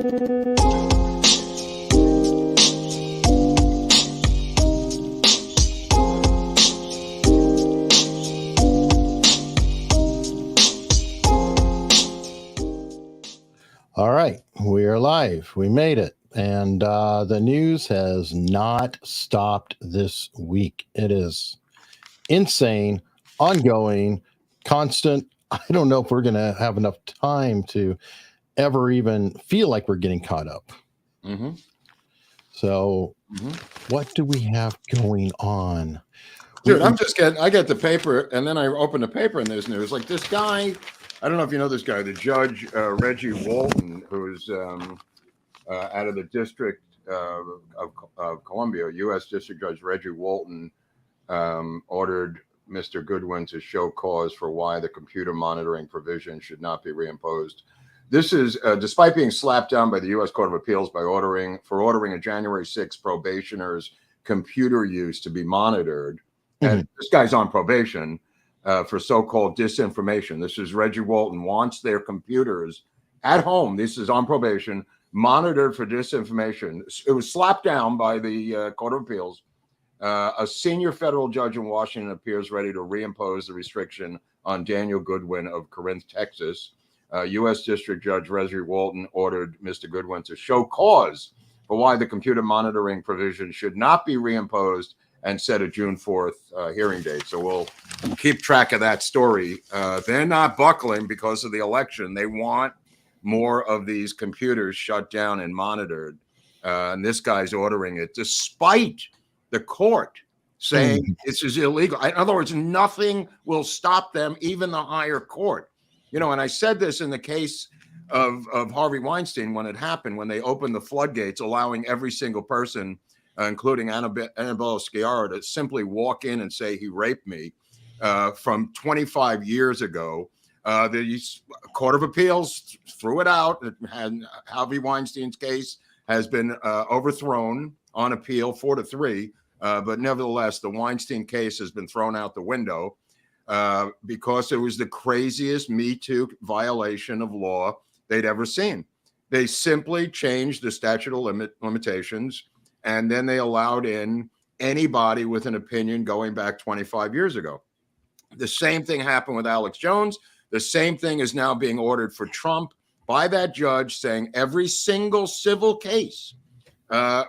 All right, we are live. We made it. And the news has not stopped this week. It is insane, ongoing, constant. I don't know if we're going to have enough time to ever even feel like we're getting caught up. Mm-hmm. So what do we have going on? Dude, I get the paper, and then I open the paper, and there's news. Like this guy, I don't know if you know this guy, the judge, Reggie Walton, who's out of the District of Columbia, U.S. District Judge Reggie Walton ordered Mr. Goodwin to show cause for why the computer monitoring provision should not be reimposed. This is despite being slapped down by the U.S. Court of Appeals by ordering a January 6th probationer's computer use to be monitored. And this guy's on probation for so-called disinformation. This is Reggie Walton wants their computers at home. This is on probation, monitored for disinformation. It was slapped down by the Court of Appeals. A senior federal judge in Washington appears ready to reimpose the restriction on Daniel Goodwin of Corinth, Texas. U.S. District Judge Reggie Walton ordered Mr. Goodwin to show cause for why the computer monitoring provision should not be reimposed and set a June 4th hearing date. So we'll keep track of that story. They're not buckling because of the election. They want more of these computers shut down and monitored. And this guy's ordering it despite the court saying this is illegal. In other words, nothing will stop them, even the higher court. You know, and I said this in the case of Harvey Weinstein when it happened, when they opened the floodgates, allowing every single person, including Annabelle Sciarra, to simply walk in and say he raped me from 25 years ago. The Court of Appeals threw it out. And Harvey Weinstein's case has been overthrown on appeal 4-3. But nevertheless, the Weinstein case has been thrown out the window because it was the craziest Me Too violation of law they'd ever seen. They simply changed the statute of limitations, and then they allowed in anybody with an opinion going back 25 years ago. The same thing happened with Alex Jones. The same thing is now being ordered for Trump by that judge, saying every single civil case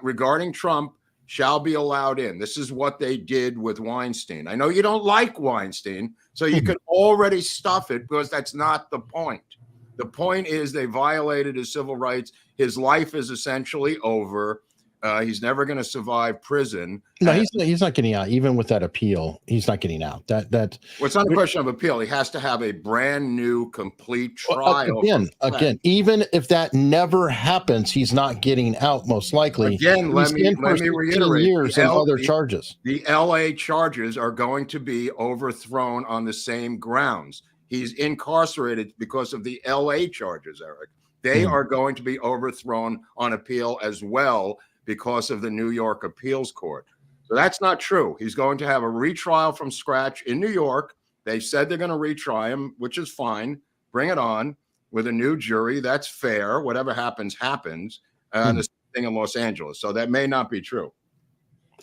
regarding Trump shall be allowed in. This is what they did with Weinstein. I know you don't like Weinstein, so you can already stuff it because that's not the point. The point is they violated his civil rights. His life is essentially over. He's never going to survive prison. No, he's not getting out. Even with that appeal, he's not getting out. Well, it's not a question of appeal. He has to have a brand new, complete trial. Again, even if that never happens, he's not getting out. Most likely. Again, let me reiterate: years and other charges. The L.A. charges are going to be overthrown on the same grounds. He's incarcerated because of the L.A. charges, Eric. They are going to be overthrown on appeal as well, because of the New York Appeals Court. So that's not true. He's going to have a retrial from scratch in New York. They said they're going to retry him, which is fine. Bring it on with a new jury. That's fair. Whatever happens, happens. And the same thing in Los Angeles. So that may not be true.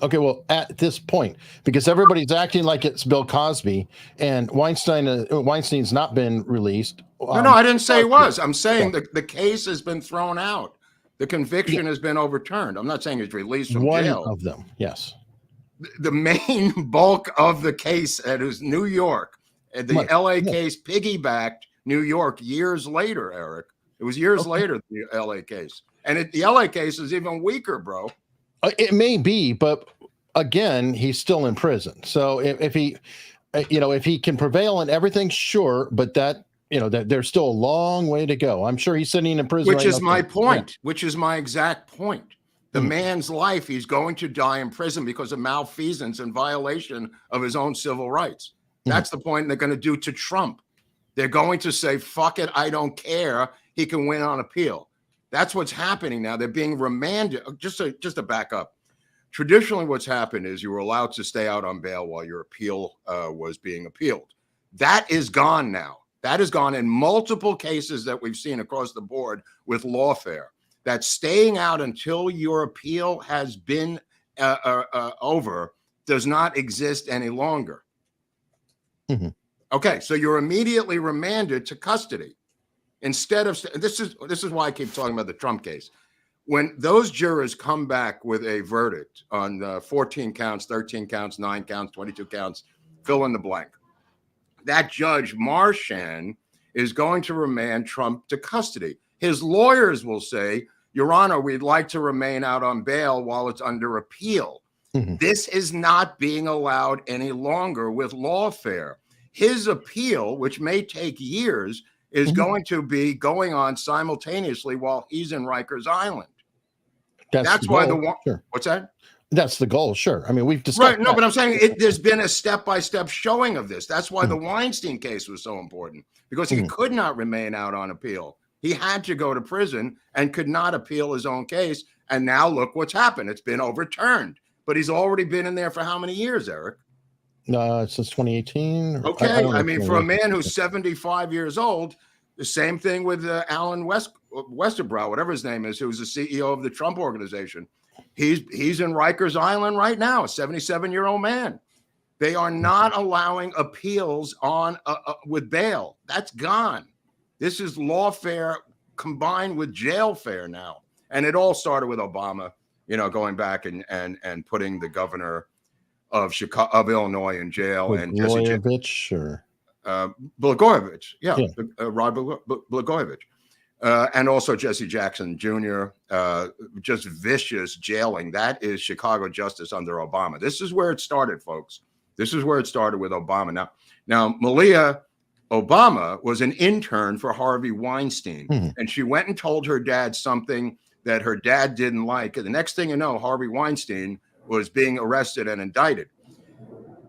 Okay, well, at this point, because everybody's acting like it's Bill Cosby, and Weinstein's not been released. No, I didn't say it was. I'm saying the case has been thrown out. The conviction has been overturned. I'm not saying he's released from jail. One of them, yes. The main bulk of the case is New York. The LA case piggybacked New York years later, Eric. It was years later, the LA case. And the LA case is even weaker, bro. It may be, but again, he's still in prison. So if he can prevail on everything, sure, but that there's still a long way to go. I'm sure he's sitting in prison. Which is my point, which is my exact point. The man's life, he's going to die in prison because of malfeasance and violation of his own civil rights. That's the point they're going to do to Trump. They're going to say, fuck it, I don't care. He can win on appeal. That's what's happening now. They're being remanded. Just to back up. Traditionally, what's happened is you were allowed to stay out on bail while your appeal was being appealed. That is gone now. That is gone in multiple cases that we've seen across the board with lawfare. that staying out until your appeal has been over does not exist any longer. Mm-hmm. Okay, so you're immediately remanded to custody instead of this is why I keep talking about the Trump case. When those jurors come back with a verdict on 14 counts, 13 counts, 9 counts, 22 counts, fill in the blank, that judge Marshan is going to remand Trump to custody. His lawyers will say, Your Honor, we'd like to remain out on bail while it's under appeal. Mm-hmm. This is not being allowed any longer with lawfare. His appeal, which may take years, is Mm-hmm. going to be going on simultaneously while he's in Rikers Island. That's why sure. What's that? That's the goal. Sure. I mean, we've discussed. Right. No, but I'm saying there's been a step-by-step showing of this. That's why the Weinstein case was so important, because he could not remain out on appeal. He had to go to prison and could not appeal his own case. And now look what's happened. It's been overturned. But he's already been in there for how many years, Eric? Since 2018. Okay. I mean, for a man who's 75 years old, the same thing with Alan Westerbrow, whatever his name is, who's the CEO of the Trump organization. He's in Rikers Island right now, a 77-year-old man. They are not allowing appeals on with bail. That's gone. This is lawfare combined with jail fare now. And it all started with Obama, going back and putting the governor of Illinois in jail, with and Blagojevich or Blagojevich, Rod Blagojevich. And also Jesse Jackson Jr., just vicious jailing. That is Chicago justice under Obama. This is where it started, folks. This is where it started with Obama. Now Malia Obama was an intern for Harvey Weinstein, and she went and told her dad something that her dad didn't like. And the next thing you know, Harvey Weinstein was being arrested and indicted.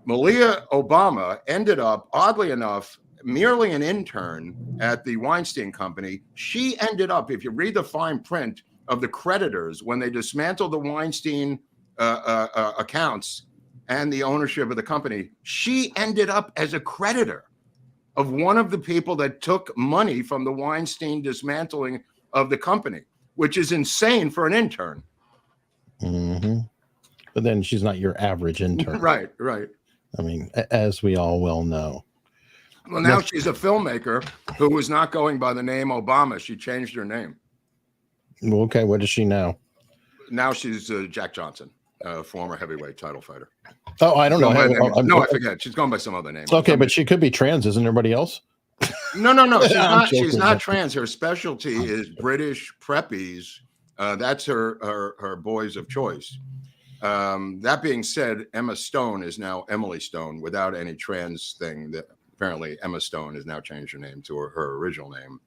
Malia Obama ended up, oddly enough, merely an intern at the Weinstein Company. She ended up, if you read the fine print of the creditors, when they dismantled the Weinstein accounts and the ownership of the company, she ended up as a creditor of one of the people that took money from the Weinstein dismantling of the company, which is insane for an intern. Mm-hmm. But then she's not your average intern. Right. I mean, as we all well know. Well, now she's a filmmaker who was not going by the name Obama. She changed her name. Okay, what is she now? Now she's Jack Johnson, former heavyweight title fighter. Oh, I don't know. I forget. She's gone by some other name. Okay, but she could be trans, isn't everybody else? No. She's not trans. Her specialty is British preppies. That's her boys of choice. That being said, Emma Stone is now Emily Stone without any trans thing. That apparently Emma Stone has now changed her name to her original name,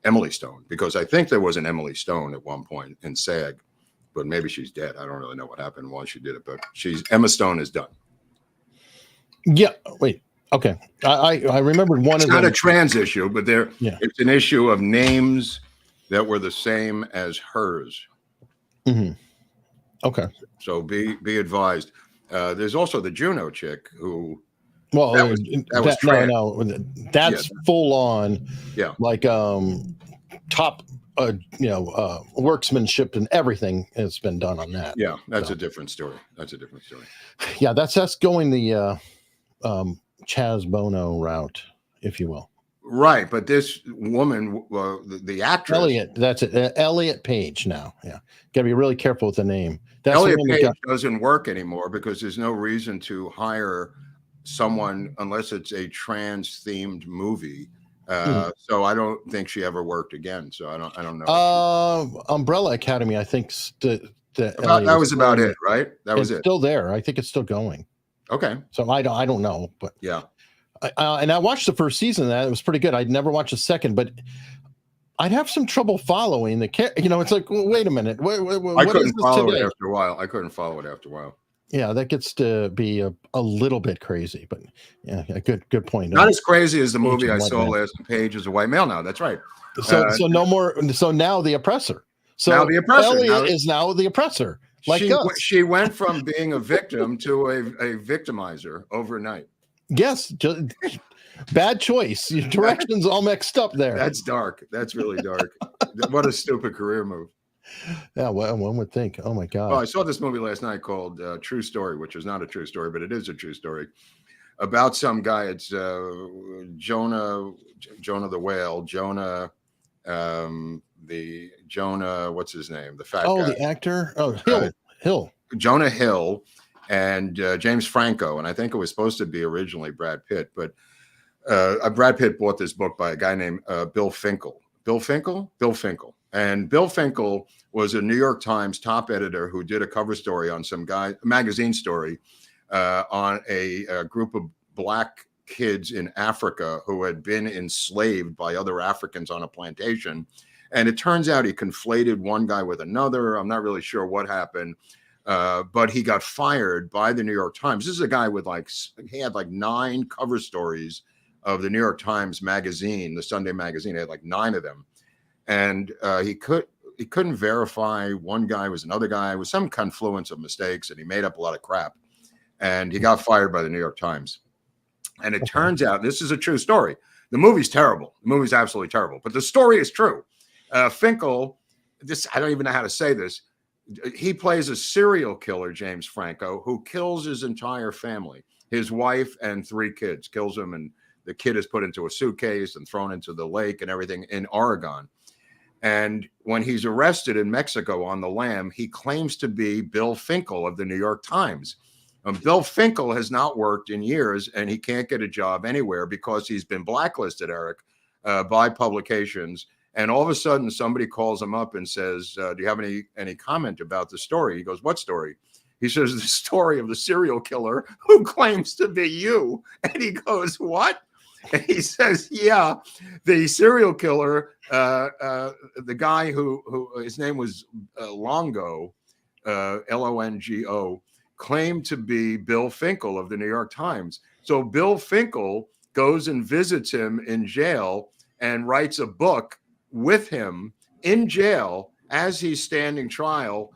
Emily Stone, because I think there was an Emily Stone at one point in SAG, but maybe she's dead. I don't really know what happened while she did it, but Emma Stone is done. Yeah. Wait. Okay. I remembered one. It's of not them. a trans issue, but it's an issue of names that were the same as hers. Mm-hmm. Okay. So be advised. There's also the Juno chick who. Well, that was trans. No, that's full on. Yeah. Like top, workmanship and everything has been done on that. Yeah, that's a different story. Yeah, that's going the Chaz Bono route, if you will. Right, but this woman, the actress, Elliot, that's it. Elliot Page. Now, got to be really careful with the name. That's Elliot Page doesn't work anymore because there's no reason to hire someone unless it's a trans-themed movie. So I don't think she ever worked again. So I don't know. Umbrella Academy, I think that was about it, right? That was it. Still there. I think it's still going. Okay. So I don't know, but yeah. And I watched the first season of that. It was pretty good. I'd never watched the second, but I'd have some trouble following the it's like, well, wait a minute. I couldn't follow it after a while. Yeah, that gets to be a little bit crazy, but yeah, good point. Not as crazy as the movie I saw last. Page is a white male now. That's right. So no more. So now the oppressor. So now the oppressor. Elliot is now the oppressor. Like she went from being a victim to a victimizer overnight. Yes, bad choice. Your directions all mixed up there. That's dark. That's really dark. What a stupid career move. Yeah, well, one would think. Oh my Well, I God. saw this movie last night called True Story, which is not a true story, but it is a true story about some guy. It's Jonah, Jonah the whale, Jonah, the Jonah, what's his name? The fat Oh, guy, the actor. Oh, right? Hill. Jonah Hill and James Franco. And I think it was supposed to be originally Brad Pitt, but Brad Pitt bought this book by a guy named Bill Finkel. Bill Finkel? Bill Finkel. And Bill Finkel was a New York Times top editor who did a cover story on some guy, magazine story, on a group of black kids in Africa who had been enslaved by other Africans on a plantation. And it turns out he conflated one guy with another. I'm not really sure what happened. But he got fired by the New York Times. This is a guy with he had like 9 cover stories of the New York Times magazine, the Sunday magazine. He had like 9 of them. And he couldn't verify one guy was another guy. It was some confluence of mistakes, and he made up a lot of crap. And he got fired by the New York Times. And it turns out, this is a true story. The movie's terrible. The movie's absolutely terrible. But the story is true. Finkel, I don't even know how to say this. He plays a serial killer, James Franco, who kills his entire family, his wife and 3 kids, kills them. And the kid is put into a suitcase and thrown into the lake and everything in Oregon. And when he's arrested in Mexico on the lam, he claims to be Bill Finkel of the New York Times. Bill Finkel has not worked in years, and he can't get a job anywhere because he's been blacklisted, Eric, by publications. And all of a sudden, somebody calls him up and says, do you have any comment about the story? He goes, what story? He says, the story of the serial killer who claims to be you. And he goes, what? And he says, yeah, the serial killer, the guy who his name was Longo, Longo, claimed to be Bill Finkel of the New York Times. So Bill Finkel goes and visits him in jail and writes a book with him in jail as he's standing trial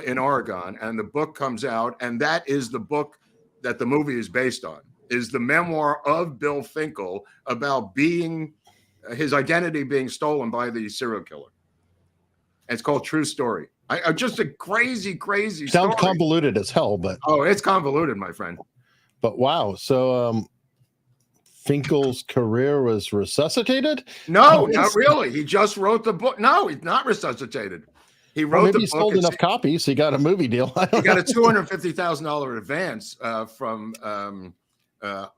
in Oregon. And the book comes out, and that is the book that the movie is based on, is the memoir of Bill Finkel about his identity being stolen by the serial killer. And it's called True Story. Just a crazy Sounds story. convoluted as hell, but it's convoluted, my friend. But wow, so Finkel's career was resuscitated? No, not really. He just wrote the book. No, he's not resuscitated. He wrote the book. He sold enough copies. He got a movie deal. He got a $250,000 advance from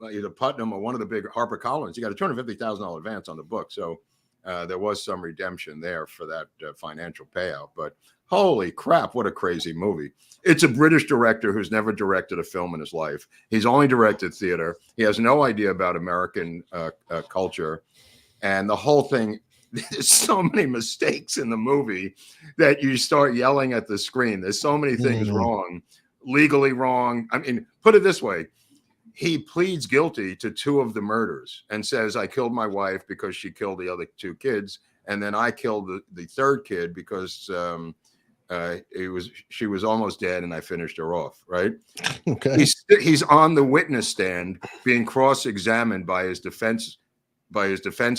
either Putnam or one of the big HarperCollins. He got a $250,000 advance on the book. So there was some redemption there for that financial payout. But holy crap, what a crazy movie. It's a British director who's never directed a film in his life. He's only directed theater. He has no idea about American culture. And the whole thing, there's so many mistakes in the movie that you start yelling at the screen. There's so many things wrong, legally wrong. I mean, put it this way. He pleads guilty to 2 of the murders and says, I killed my wife because she killed the other 2 kids. And then I killed the 3rd kid because she was almost dead and I finished her off. Right. Okay. He's on the witness stand being cross-examined by his defense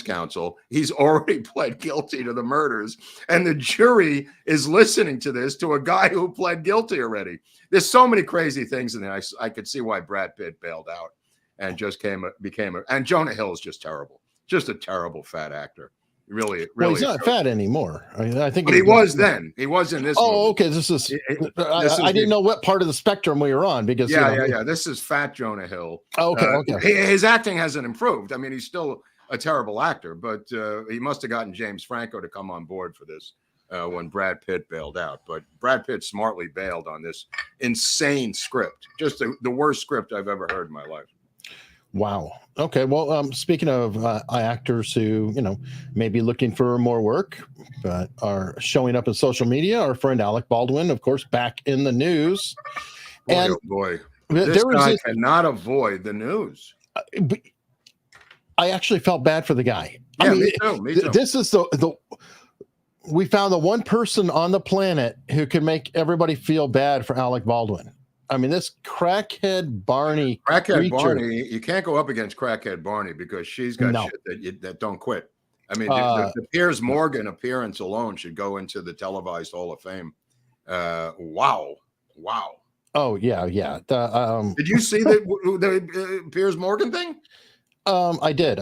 counsel. He's already pled guilty to the murders, and the jury is listening to this, to a guy who pled guilty already. There's so many crazy things in there. I could see why Brad Pitt bailed out and just and Jonah Hill is just terrible. Just a terrible fat actor. Really. Well, he's not fat anymore. I think, but he was then. He was in this. Oh, movie. Okay. This is. I didn't know what part of the spectrum we were on because. Yeah. This is fat Jonah Hill. Okay. His acting hasn't improved. I mean, he's still a terrible actor, but he must have gotten James Franco to come on board for this when Brad Pitt bailed out. But Brad Pitt smartly bailed on this insane script. Just the worst script I've ever heard in my life. Wow. Okay. Well, speaking of actors who, may be looking for more work, but are showing up in social media, our friend Alec Baldwin, of course, back in the news. Boy. This guy cannot avoid the news. I actually felt bad for the guy. Yeah, me too. This is we found the one person on the planet who can make everybody feel bad for Alec Baldwin. I mean, this crackhead Barney. Barney, you can't go up against crackhead Barney because she's got shit that don't quit. I mean, the Piers Morgan appearance alone should go into the televised Hall of Fame. Wow. Oh yeah. Did you see the Piers Morgan thing? I did.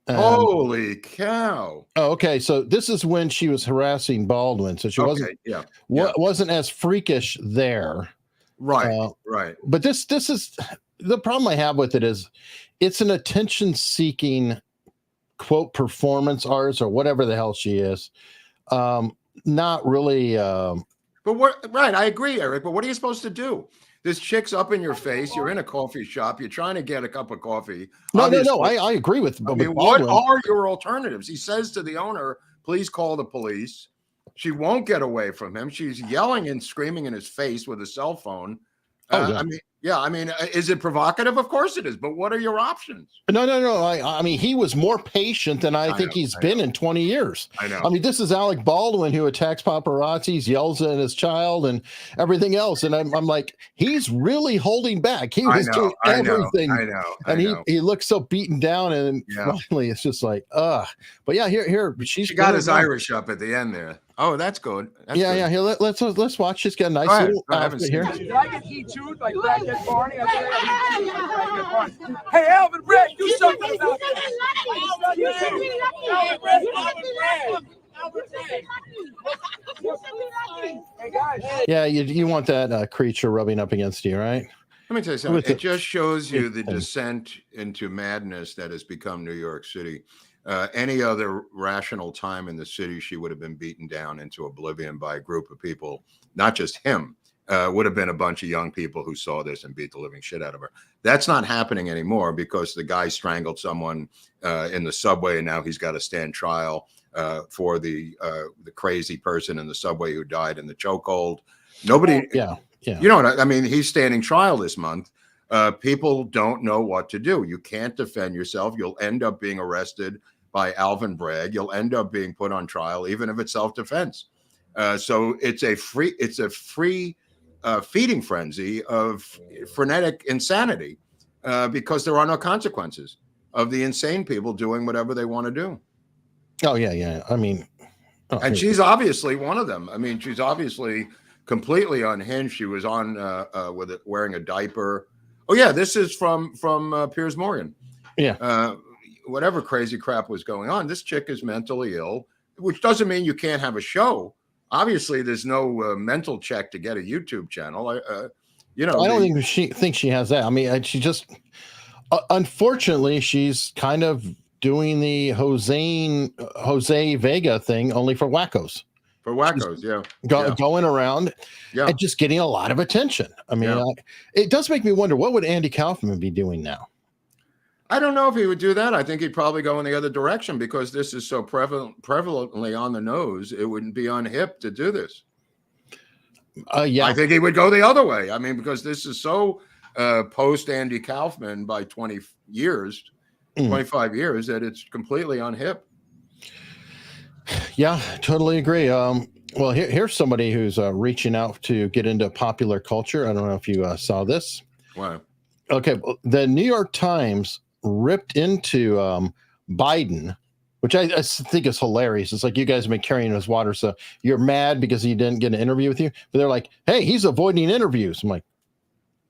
Holy cow! Oh, okay, so this is when she was harassing Baldwin, so she wasn't as freakish there, right? Right. But this is the problem I have with it is it's an attention-seeking quote performance artist or whatever the hell she is. Not really. But what? Right, I agree, Eric. But what are you supposed to do? This chick's up in your face. You're in a coffee shop. You're trying to get a cup of coffee. No. I agree with. I mean, what are your alternatives? He says to the owner, "Please call the police." She won't get away from him. She's yelling and screaming in his face with a cell phone. I mean, is it provocative? Of course it is. But what are your options? No. I mean, he was more patient than I think he's been in 20 years. I know. I mean, this is Alec Baldwin who attacks paparazzis, yells at his child, and everything else. And I'm like, he's really holding back. He was doing everything. I know. And he looks so beaten down. And finally, it's just like, ugh. But yeah, here she got his Irish up at the end there. Oh, that's good. That's good. Here, let's watch. She's got a nice little outfit here. Did I get E2'd like Brad Get Barney? Hey, Alvin Brad, do something about this. Hey, guys. Yeah, you want that creature rubbing up against you, right? Let me tell you something. It just shows you the descent into madness that has become New York City. Any other rational time in the city, she would have been beaten down into oblivion by a group of people, not just him. Would have been a bunch of young people who saw this and beat the living shit out of her. That's not happening anymore because the guy strangled someone in the subway, and now he's got to stand trial for the crazy person in the subway who died in the chokehold. Nobody, you know what I mean? He's standing trial this month. People don't know what to do. You can't defend yourself. You'll end up being arrested by Alvin Bragg. You'll end up being put on trial, even if it's self-defense. So it's a free feeding frenzy of frenetic insanity because there are no consequences of the insane people doing whatever they want to do. Oh yeah. I mean, and she's obviously one of them. I mean, she's obviously completely unhinged. She was on wearing a diaper. Oh yeah, this is from Piers Morgan. Yeah. Whatever crazy crap was going on, this chick is mentally ill, which doesn't mean you can't have a show. Obviously, there's no mental check to get a YouTube channel. I don't think she has that. I mean, she just unfortunately she's kind of doing the Jose Vega thing only for wackos. For wackos, going around and just getting a lot of attention. I mean, it does make me wonder, what would Andy Kaufman be doing now? I don't know if he would do that. I think he'd probably go in the other direction because this is so prevalently on the nose. It wouldn't be unhip to do this. I think he would go the other way. I mean, because this is so post Andy Kaufman by 25 years, that it's completely unhip. Yeah, totally agree. Well, here's somebody who's reaching out to get into popular culture. I don't know if you saw this. Wow. Okay, well, the New York Times ripped into Biden, which I think is hilarious. It's like, you guys have been carrying his water, so you're mad because he didn't get an interview with you. But they're like, hey, he's avoiding interviews. I'm like,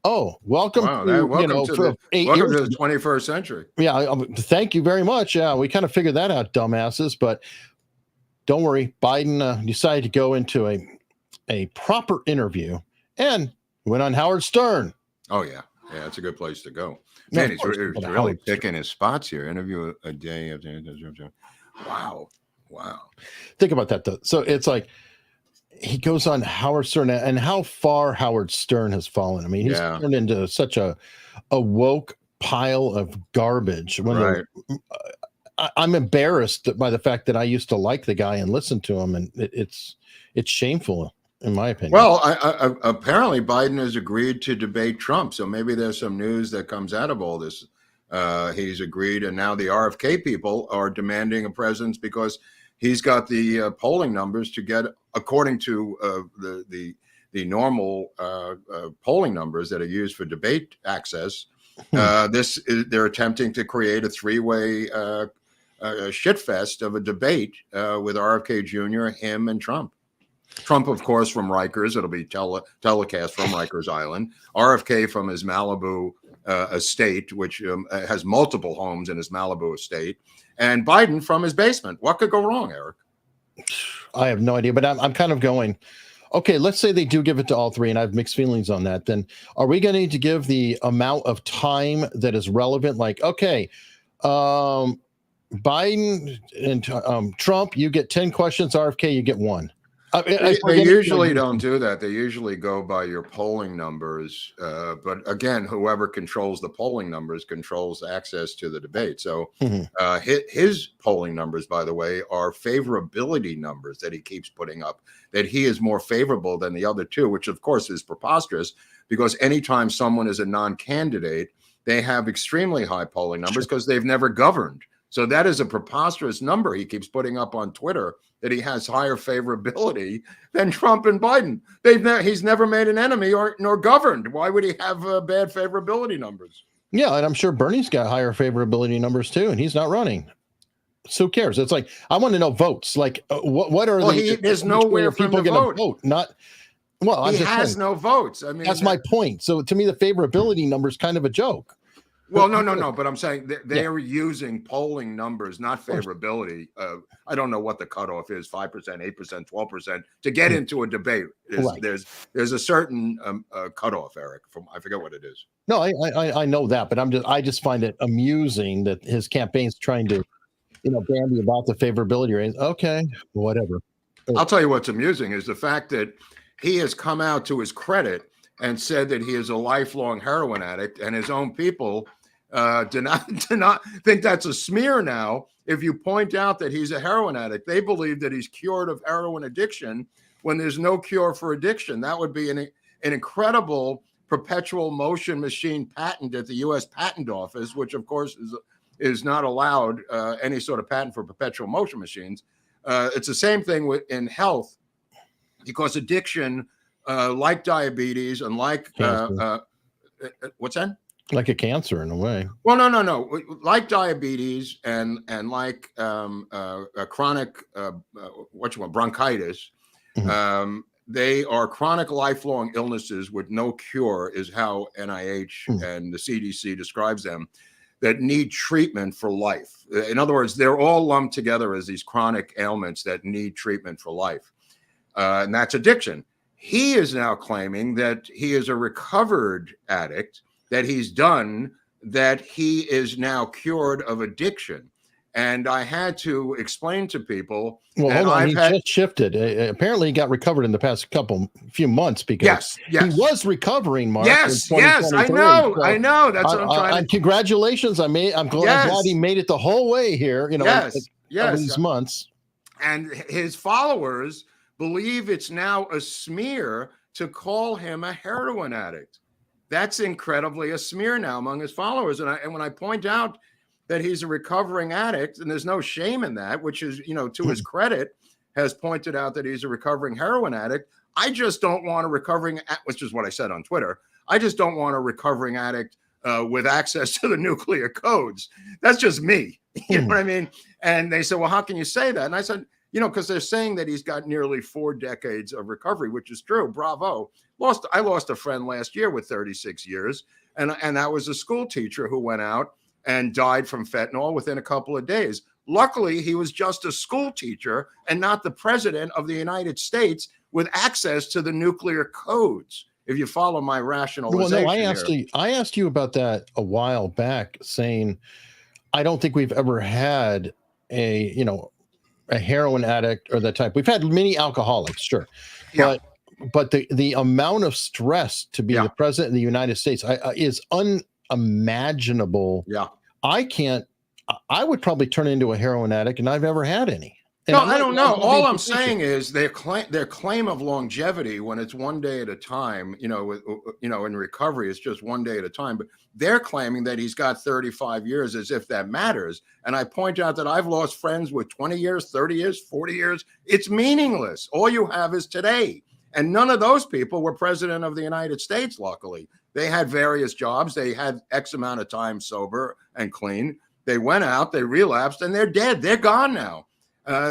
oh, welcome to the 21st century. Yeah, thank you very much. Yeah, we kind of figured that out, dumbasses. But don't worry, Biden decided to go into a proper interview and went on Howard Stern. Oh, yeah. Yeah, it's a good place to go. Man, he's really picking his spots here. Interview a day. Wow. Think about that, though. So it's like he goes on Howard Stern, and how far Howard Stern has fallen. I mean, he's turned into such a woke pile of garbage. I'm embarrassed by the fact that I used to like the guy and listen to him, and it's shameful, in my opinion. Well, apparently Biden has agreed to debate Trump, so maybe there's some news that comes out of all this. He's agreed, and now the RFK people are demanding a presence because he's got the polling numbers to get, according to the normal polling numbers that are used for debate access. They're attempting to create a three-way shitfest of a debate with RFK Jr., him, and Trump. Trump, of course, from Rikers. It'll be telecast from Rikers Island. RFK from his Malibu estate, which has multiple homes in his Malibu estate. And Biden from his basement. What could go wrong, Eric? I have no idea, but I'm kind of going, okay, let's say they do give it to all three, and I have mixed feelings on that. Then are we going to need to give the amount of time that is relevant? Like, okay, Biden and Trump, you get 10 questions. RFK, you get one. They usually don't do that. They usually go by your polling numbers. But again, whoever controls the polling numbers controls access to the debate. So his polling numbers, by the way, are favorability numbers that he keeps putting up, that he is more favorable than the other two, which of course is preposterous, because anytime someone is a non-candidate, they have extremely high polling numbers because they've never governed. So that is a preposterous number he keeps putting up on Twitter, that he has higher favorability than Trump and Biden. He's never made an enemy nor governed. Why would he have bad favorability numbers? Yeah, and I'm sure Bernie's got higher favorability numbers too, and he's not running. So who cares? It's like, I want to know votes. Like, what are there's nowhere for people going to vote? Not. Well, he has no votes. I mean, that's my point. So to me, the favorability number is kind of a joke. Well, no, but I'm saying they are using polling numbers, not favorability. I don't know what the cutoff is, 5%, 8%, 12%, to get into a debate. There's a certain cutoff, Eric, from I forget what it is. No, I know that, but I just find it amusing that his campaign's trying to, bandy about the favorability rate. Okay, whatever. I'll tell you what's amusing is the fact that he has come out to his credit and said that he is a lifelong heroin addict, and his own people do not think that's a smear now. If you point out that he's a heroin addict, they believe that he's cured of heroin addiction when there's no cure for addiction. That would be an incredible perpetual motion machine patent at the U.S. Patent Office, which of course is not allowed any sort of patent for perpetual motion machines. It's the same thing in health, because addiction, like diabetes and like what's that? Like a cancer in a way. Well, no. Like diabetes and like chronic bronchitis. They are chronic lifelong illnesses with no cure, is how NIH and the CDC describes them, that need treatment for life. In other words, they're all lumped together as these chronic ailments that need treatment for life. And that's addiction. He is now claiming that he is a recovered addict, that he's done, that he is now cured of addiction. And I had to explain to people. Well, hold on, he just shifted. Apparently, he got recovered in the past few months, because he was recovering, Mark. Yes, I know. So I know. That's what I'm trying to. Congratulations! I'm glad he made it the whole way here. All these months. And his followers believe it's now a smear to call him a heroin addict. That's incredibly a smear now among his followers. And when I point out that he's a recovering addict, and there's no shame in that, which is, to his credit, has pointed out that he's a recovering heroin addict. I just don't want a recovering, which is what I said on Twitter. I just don't want a recovering addict with access to the nuclear codes. That's just me. You know what I mean? And they said, well, how can you say that? And I said, because they're saying that he's got nearly 4 decades of recovery, which is true. Bravo. I lost a friend last year with 36 years. And that was a school teacher who went out and died from fentanyl within a couple of days. Luckily, he was just a school teacher and not the president of the United States with access to the nuclear codes, if you follow my rationalization. Well, no, I asked you about that a while back, saying I don't think we've ever had a heroin addict or that type. We've had many alcoholics, sure. Yeah. But the amount of stress to be the president of the United States is unimaginable. Yeah. I would probably turn into a heroin addict, and I've never had any. No, I don't know. All I'm saying is their claim of longevity, when it's one day at a time, in recovery, it's just one day at a time. But they're claiming that he's got 35 years, as if that matters. And I point out that I've lost friends with 20 years, 30 years, 40 years. It's meaningless. All you have is today. And none of those people were president of the United States, luckily. They had various jobs. They had X amount of time sober and clean. They went out, they relapsed, and they're dead. They're gone now.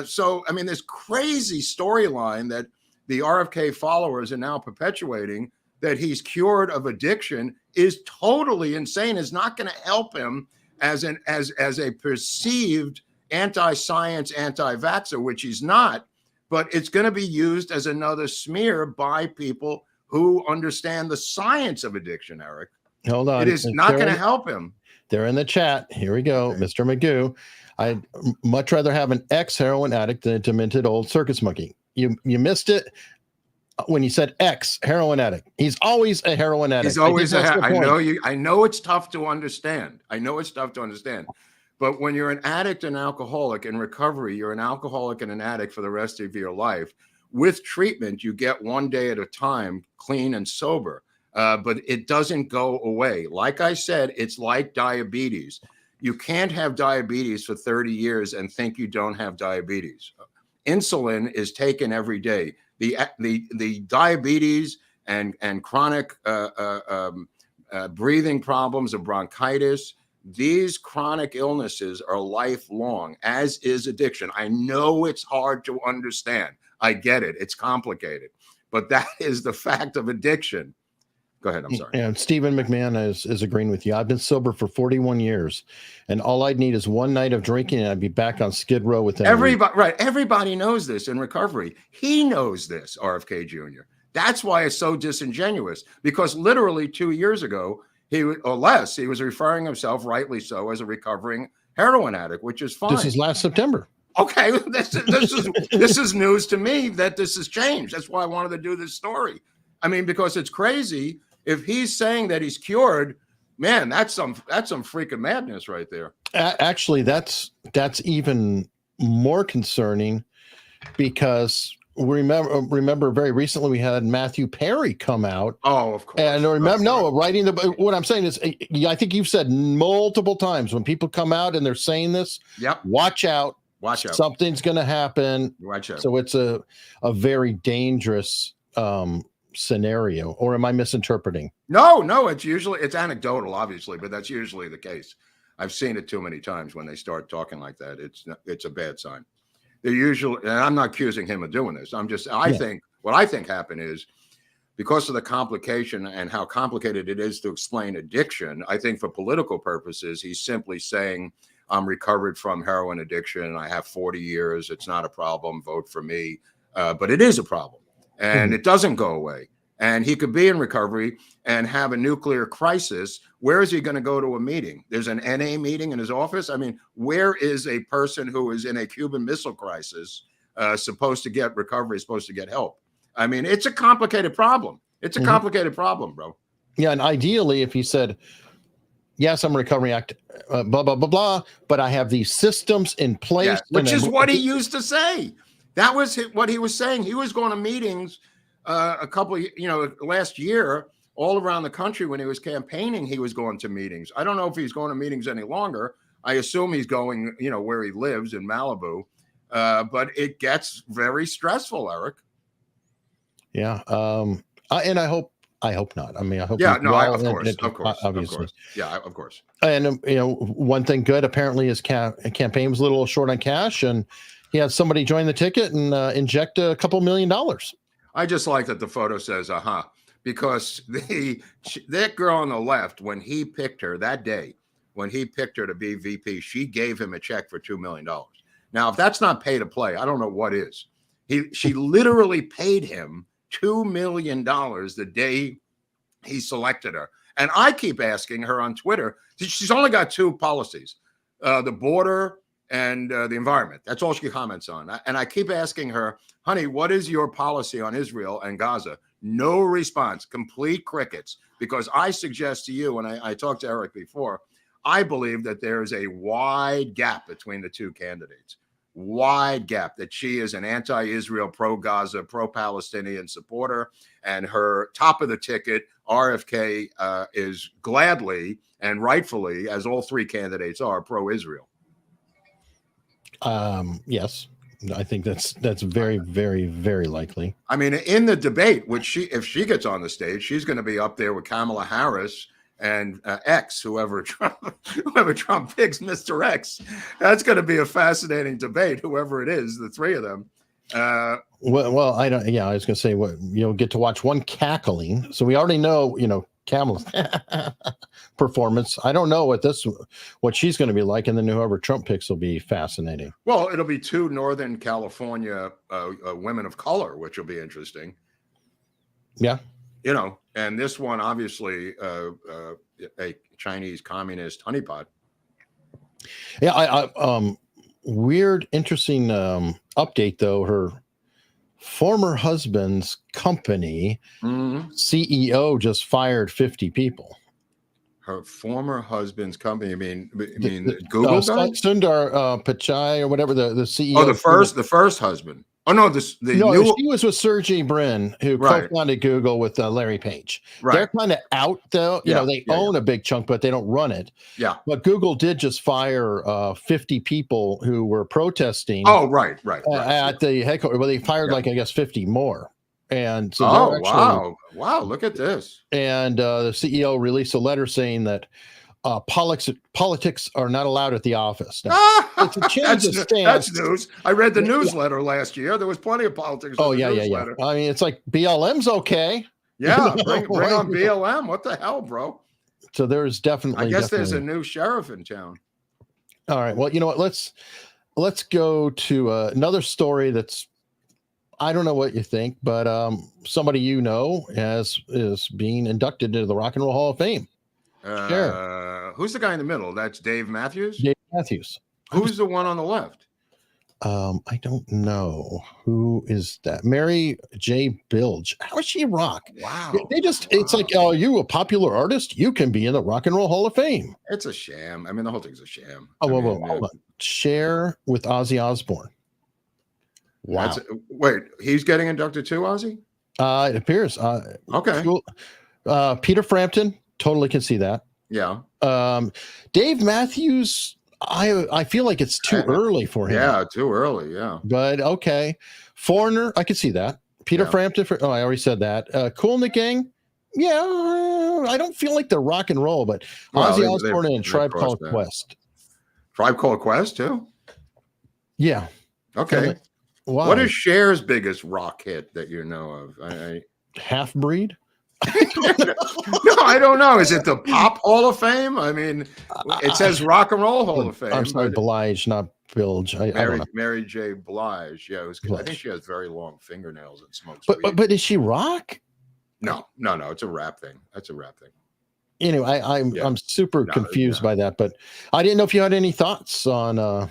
So, I mean, this crazy storyline that the RFK followers are now perpetuating, that he's cured of addiction, is totally insane. Is not going to help him as a perceived anti-science, anti-vaxxer, which he's not. But it's going to be used as another smear by people who understand the science of addiction, Eric. Hold on. It is not going to help him. They're in the chat. Here we go. Okay. Mr. Magoo. I'd much rather have an ex-heroin addict than a demented old circus monkey. You missed it when you said ex-heroin addict. He's always a heroin addict. He's always I know it's tough to understand. But when you're an addict and alcoholic in recovery, you're an alcoholic and an addict for the rest of your life. With treatment, you get one day at a time, clean and sober. But it doesn't go away. Like I said, it's like diabetes. You can't have diabetes for 30 years and think you don't have diabetes. Insulin is taken every day. The diabetes and chronic breathing problems of bronchitis, these chronic illnesses are lifelong, as is addiction. I know it's hard to understand. I get it. It's complicated. But that is the fact of addiction. Go ahead. I'm sorry. And Stephen McMahon is agreeing with you. I've been sober for 41 years, and all I'd need is one night of drinking, and I'd be back on Skid Row with everybody. Right. Everybody knows this in recovery. He knows this, RFK Jr. That's why it's so disingenuous, because literally 2 years ago, he was referring himself, rightly so, as a recovering heroin addict, which is fine. This is last September. Okay, this is news to me that this has changed. That's why I wanted to do this story. I mean, because it's crazy. If he's saying that he's cured, man, that's some freaking madness right there. Actually, that's even more concerning, because remember very recently we had Matthew Perry come out. Oh, of course. And remember, writing what I'm saying is, I think you've said multiple times, when people come out and they're saying this, watch out. Watch out. Something's going to happen. Watch out. So it's a very dangerous scenario, or am I misinterpreting? No, it's anecdotal, obviously, but that's usually the case. I've seen it too many times. When they start talking like that, it's a bad sign. They're usually, and I'm not accusing him of doing this. I think what I think happened is, because of the complication and how complicated it is to explain addiction, I think for political purposes, he's simply saying, I'm recovered from heroin addiction. I have 40 years. It's not a problem. Vote for me. But it is a problem. And it doesn't go away. And he could be in recovery and have a nuclear crisis. Where is he going to go to a meeting? There's an NA meeting in his office. I mean, where is a person who is in a Cuban Missile Crisis supposed to get recovery, supposed to get help? I mean, it's a complicated problem. It's a complicated problem, bro. Yeah, and ideally, if he said, yes, I'm a recovering act, blah, blah, blah, blah, but I have these systems in place. Which is what he used to say. That was what he was saying. He was going to meetings last year all around the country. When he was campaigning, he was going to meetings. I don't know if he's going to meetings any longer. I assume he's going, where he lives in Malibu. But it gets very stressful, Eric. Yeah. And I hope not. I mean, I hope. Yeah, no, of course. Yeah, of course. And, one thing good, apparently his campaign was a little short on cash, and he had somebody join the ticket and inject a couple $1 million. I just like that the photo says, because that girl on the left, when he picked her that day, when he picked her to be VP, she gave him a check for $2 million. Now, if that's not pay to play, I don't know what is. She literally paid him $2 million the day he selected her. And I keep asking her on Twitter, she's only got two policies, the border and the environment. That's all she comments on. And I keep asking her, honey, what is your policy on Israel and Gaza? No response, complete crickets. Because I suggest to you, and I talked to Eric before, I believe that there is a wide gap between the two candidates. Wide gap, that she is an anti-Israel, pro-Gaza, pro-Palestinian supporter, and her top of the ticket, RFK, is gladly and rightfully, as all three candidates are, pro-Israel. Yes, I think that's very, very, very likely. I mean, in the debate, if she gets on the stage, she's going to be up there with Kamala Harris and X, whoever Trump picks, Mr. X. That's going to be a fascinating debate, whoever it is, the three of them. Well, I don't. Yeah, I was going to say, what you'll get to watch one cackling. So we already know, Kamala's performance. I don't know what she's going to be like, and then whoever Trump picks will be fascinating. Well, it'll be two Northern California women of color, which will be interesting. Yeah. And this one, obviously, a Chinese communist honeypot. Yeah. Weird, interesting update, though. Her former husband's company CEO just fired 50 people. Her former husband's company. I mean Google guy? Sundar Pichai or whatever, the CEO. Oh, the first husband. Oh no, she was with Sergey Brin, who Right. co-founded Google with Larry Page. Right. They're kind of out though. They own a big chunk, but they don't run it. Yeah. But Google did just fire 50 people who were protesting. Oh, right. At the headquarters. Well, they fired I guess 50 more. And so wow, look at this. And the CEO released a letter saying that politics are not allowed at the office. Now, it's a change of stance. That's news. I read the newsletter last year. There was plenty of politics. Oh, yeah. I mean, it's like BLM's okay. Yeah, bring on BLM. What the hell, bro? So there's definitely. I guess there's a new sheriff in town. All right. Well, you know what? Let's go to another story that's. I don't know what you think, but somebody is being inducted into the Rock and Roll Hall of Fame. Who's the guy in the middle? That's Dave Matthews? Dave Matthews. Who's the one on the left? I don't know. Who is that? Mary J. Bilge. How is she rock? Wow. It's like, oh, you a popular artist? You can be in the Rock and Roll Hall of Fame. It's a sham. I mean, the whole thing's a sham. Hold on. Share with Ozzy Osbourne. Wow. Wait, he's getting inducted too, Ozzy? It appears. Okay. Cool. Peter Frampton, totally can see that. Yeah. Dave Matthews, I feel like it's too early for him. Yeah, too early. Yeah. But okay. Foreigner, I could see that. Peter Frampton, I already said that. Cool in the Gang. Yeah, I don't feel like they're rock and roll, but Ozzy Osbourne and Tribe Called Quest. Tribe Called Quest too? Yeah. Okay. Wow. What is Cher's biggest rock hit that you know of? Half Breed? No, I don't know. Is it the Pop Hall of Fame? I mean, it says Rock and Roll Hall of Fame. I'm sorry, Blige, not Bilge. I don't know. Mary J. Blige. Yeah, I think she has very long fingernails and smokes. But is she rock? No. It's a rap thing. That's a rap thing. Anyway, I'm super confused by that, but I didn't know if you had any thoughts on.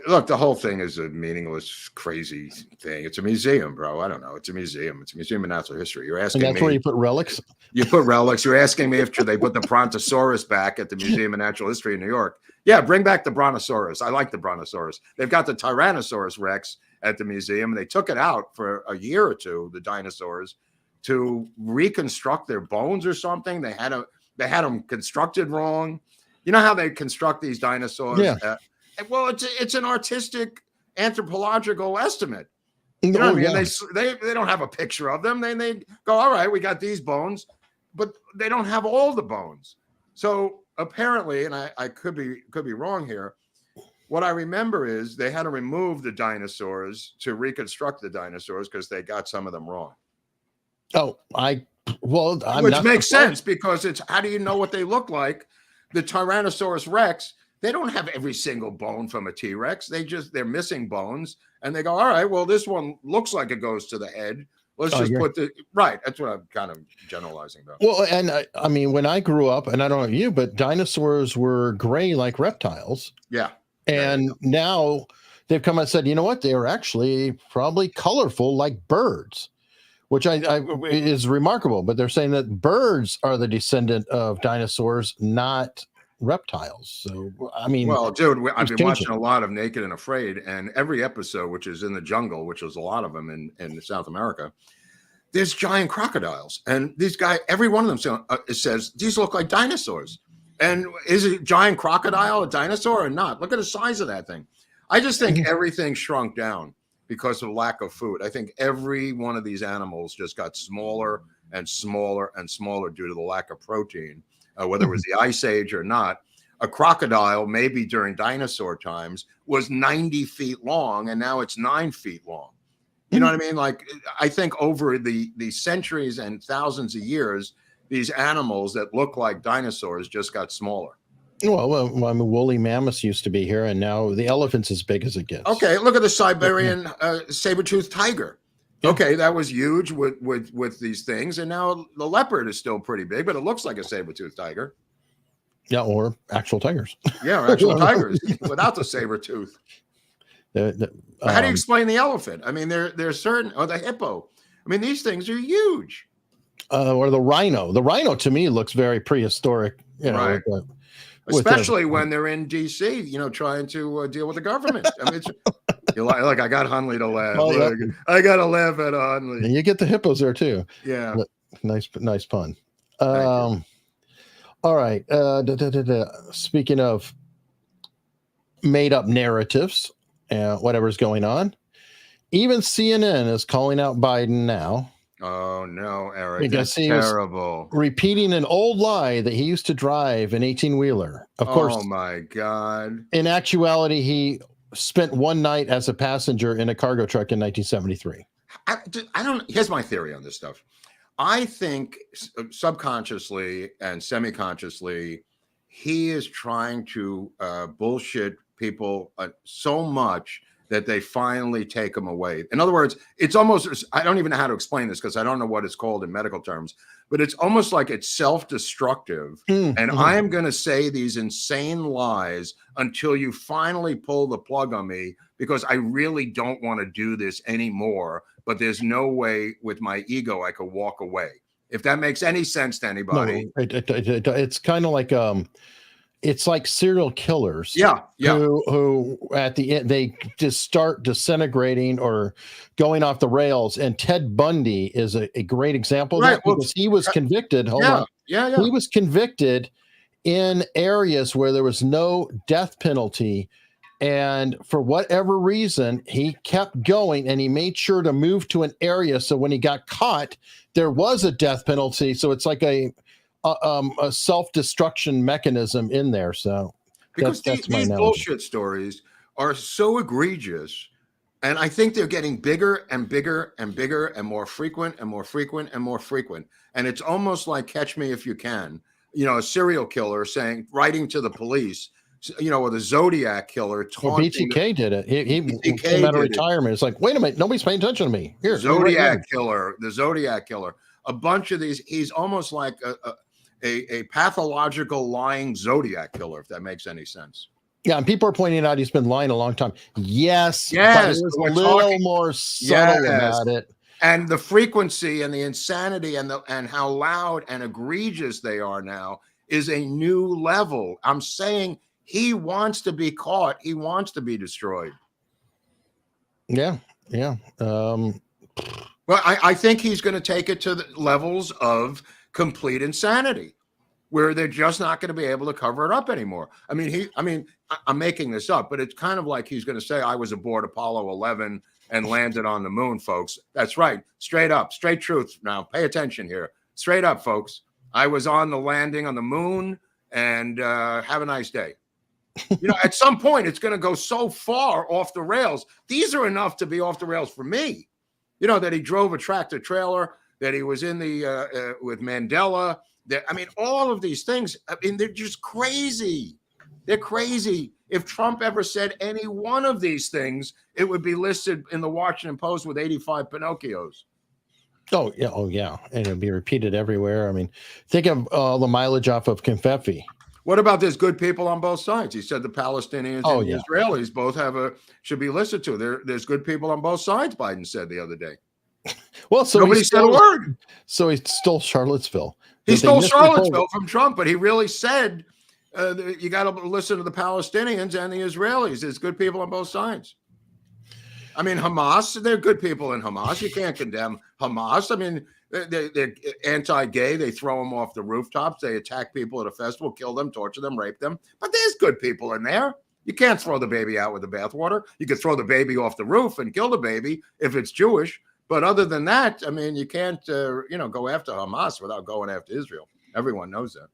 Look, the whole thing is a meaningless, crazy thing. It's a museum, bro. I don't know. It's a museum. It's a museum of natural history. You're asking me. And that's where you put relics? You put relics. You're asking me if they put the Brontosaurus back at the Museum of Natural History in New York. Yeah, bring back the Brontosaurus. I like the Brontosaurus. They've got the Tyrannosaurus Rex at the museum. They took it out for a year or two, the dinosaurs, to reconstruct their bones or something. They had them constructed wrong. You know how they construct these dinosaurs? Yeah. Well, it's an artistic anthropological estimate. You know what I mean? Yeah. They don't have a picture of them. They go, all right, we got these bones, but they don't have all the bones. So apparently, and I could be wrong here. What I remember is they had to remove the dinosaurs to reconstruct the dinosaurs because they got some of them wrong. Which makes sense because it's how do you know what they look like? The Tyrannosaurus Rex. They don't have every single bone from a T-Rex. They're missing bones. And they go, all right, well, this one looks like it goes to the head. Let's just put right. That's what I'm kind of generalizing about. Well, and I mean, when I grew up, and I don't know you, but dinosaurs were gray like reptiles. Yeah. And now they've come and said, you know what? They are actually probably colorful like birds, which is remarkable. But they're saying that birds are the descendant of dinosaurs, not reptiles. So I mean, well, dude, I've been watching a lot of Naked and Afraid, and every episode, which is in the jungle, which was a lot of them in South America, there's giant crocodiles, and these guys, every one of them says these look like dinosaurs. And is a giant crocodile a dinosaur or not? Look at the size of that thing. I just think everything shrunk down because of lack of food. I think every one of these animals just got smaller and smaller and smaller due to the lack of protein. whether it was the Ice Age or not. A crocodile, maybe during dinosaur times, was 90 feet long, and now it's 9 feet long. You know what I mean? Like, I think over the centuries and thousands of years, these animals that look like dinosaurs just got smaller. Well, I mean, woolly mammoths used to be here, and now the elephant's as big as it gets. Okay, look at the Siberian saber-toothed tiger. Yeah. Okay, that was huge with these things, and now the leopard is still pretty big, but it looks like a saber-toothed tiger. Yeah, or actual tigers. Yeah, or actual tigers without the saber tooth. How do you explain the elephant? I mean, there's certain, or the hippo. I mean, these things are huge. Or the rhino. The rhino to me looks very prehistoric. You know, Right. Especially when they're in D.C., you know, trying to deal with the government. I mean, you're like, I got Hunley to laugh. Oh, yeah. I got to laugh at Hunley. And you get the hippos there too. Yeah. But nice pun. All right. Speaking of made up narratives, whatever's going on, even CNN is calling out Biden now. Oh no, Eric, because that's he terrible. was repeating an old lie that he used to drive an 18-wheeler. Of course. Oh my God. In actuality, he spent one night as a passenger in a cargo truck in 1973. I don't. Here's my theory on this stuff. I think subconsciously and semi-consciously, he is trying to bullshit people so much that they finally take him away. In other words, it's almost, I don't even know how to explain this because I don't know what it's called in medical terms, but it's almost like it's self-destructive. And I am going to say these insane lies until you finally pull the plug on me, because I really don't want to do this anymore, but there's no way with my ego I could walk away. If that makes any sense to anybody. No, it's kind of like, it's like serial killers. Yeah. Who at the end they just start disintegrating or going off the rails. And Ted Bundy is a great example of that, because he was convicted. Yeah. He was convicted in areas where there was no death penalty, and for whatever reason, he kept going, and he made sure to move to an area so when he got caught, there was a death penalty. So it's like a self-destruction mechanism in there. So because these bullshit stories are so egregious, and I think they're getting bigger and bigger and bigger and more frequent and more frequent and more frequent. And it's almost like Catch Me If You Can, you know, a serial killer writing to the police, you know, or the Zodiac killer taunting. BTK did it. He came out of retirement. It's like, wait a minute, nobody's paying attention to me. Here, Zodiac killer, the Zodiac killer. A bunch of these. He's almost like a pathological lying Zodiac killer, if that makes any sense. Yeah, and people are pointing out he's been lying a long time. Yes, but it was a little more subtle about it. And the frequency and the insanity and how loud and egregious they are now is a new level. I'm saying he wants to be caught. He wants to be destroyed. Yeah. Well, I think he's going to take it to the levels of complete insanity, where they're just not going to be able to cover it up anymore. I mean, I'm making this up, but it's kind of like he's going to say, I was aboard Apollo 11 and landed on the moon, folks. That's right. Straight up, straight truth. Now pay attention here. Straight up, folks. I was on the landing on the moon, and have a nice day. You know, at some point, it's going to go so far off the rails. These are enough to be off the rails for me. You know, that he drove a tractor trailer, that he was in the with Mandela. That, I mean, all of these things, I mean, they're just crazy. They're crazy. If Trump ever said any one of these things, it would be listed in the Washington Post with 85 Pinocchios. Oh, yeah. And it'd be repeated everywhere. I mean, think of all the mileage off of Confetti. What about there's good people on both sides? He said the Palestinians and the Israelis both should be listened to. There's good people on both sides, Biden said the other day. Well, so nobody said a word. So he stole Charlottesville. He stole Charlottesville from Trump, but he really said you got to listen to the Palestinians and the Israelis. There's good people on both sides. I mean, Hamas, they're good people in Hamas. You can't condemn Hamas. I mean, they're anti-gay. They throw them off the rooftops. They attack people at a festival, kill them, torture them, rape them. But there's good people in there. You can't throw the baby out with the bathwater. You could throw the baby off the roof and kill the baby if it's Jewish. But other than that, I mean, you can't, go after Hamas without going after Israel. Everyone knows that.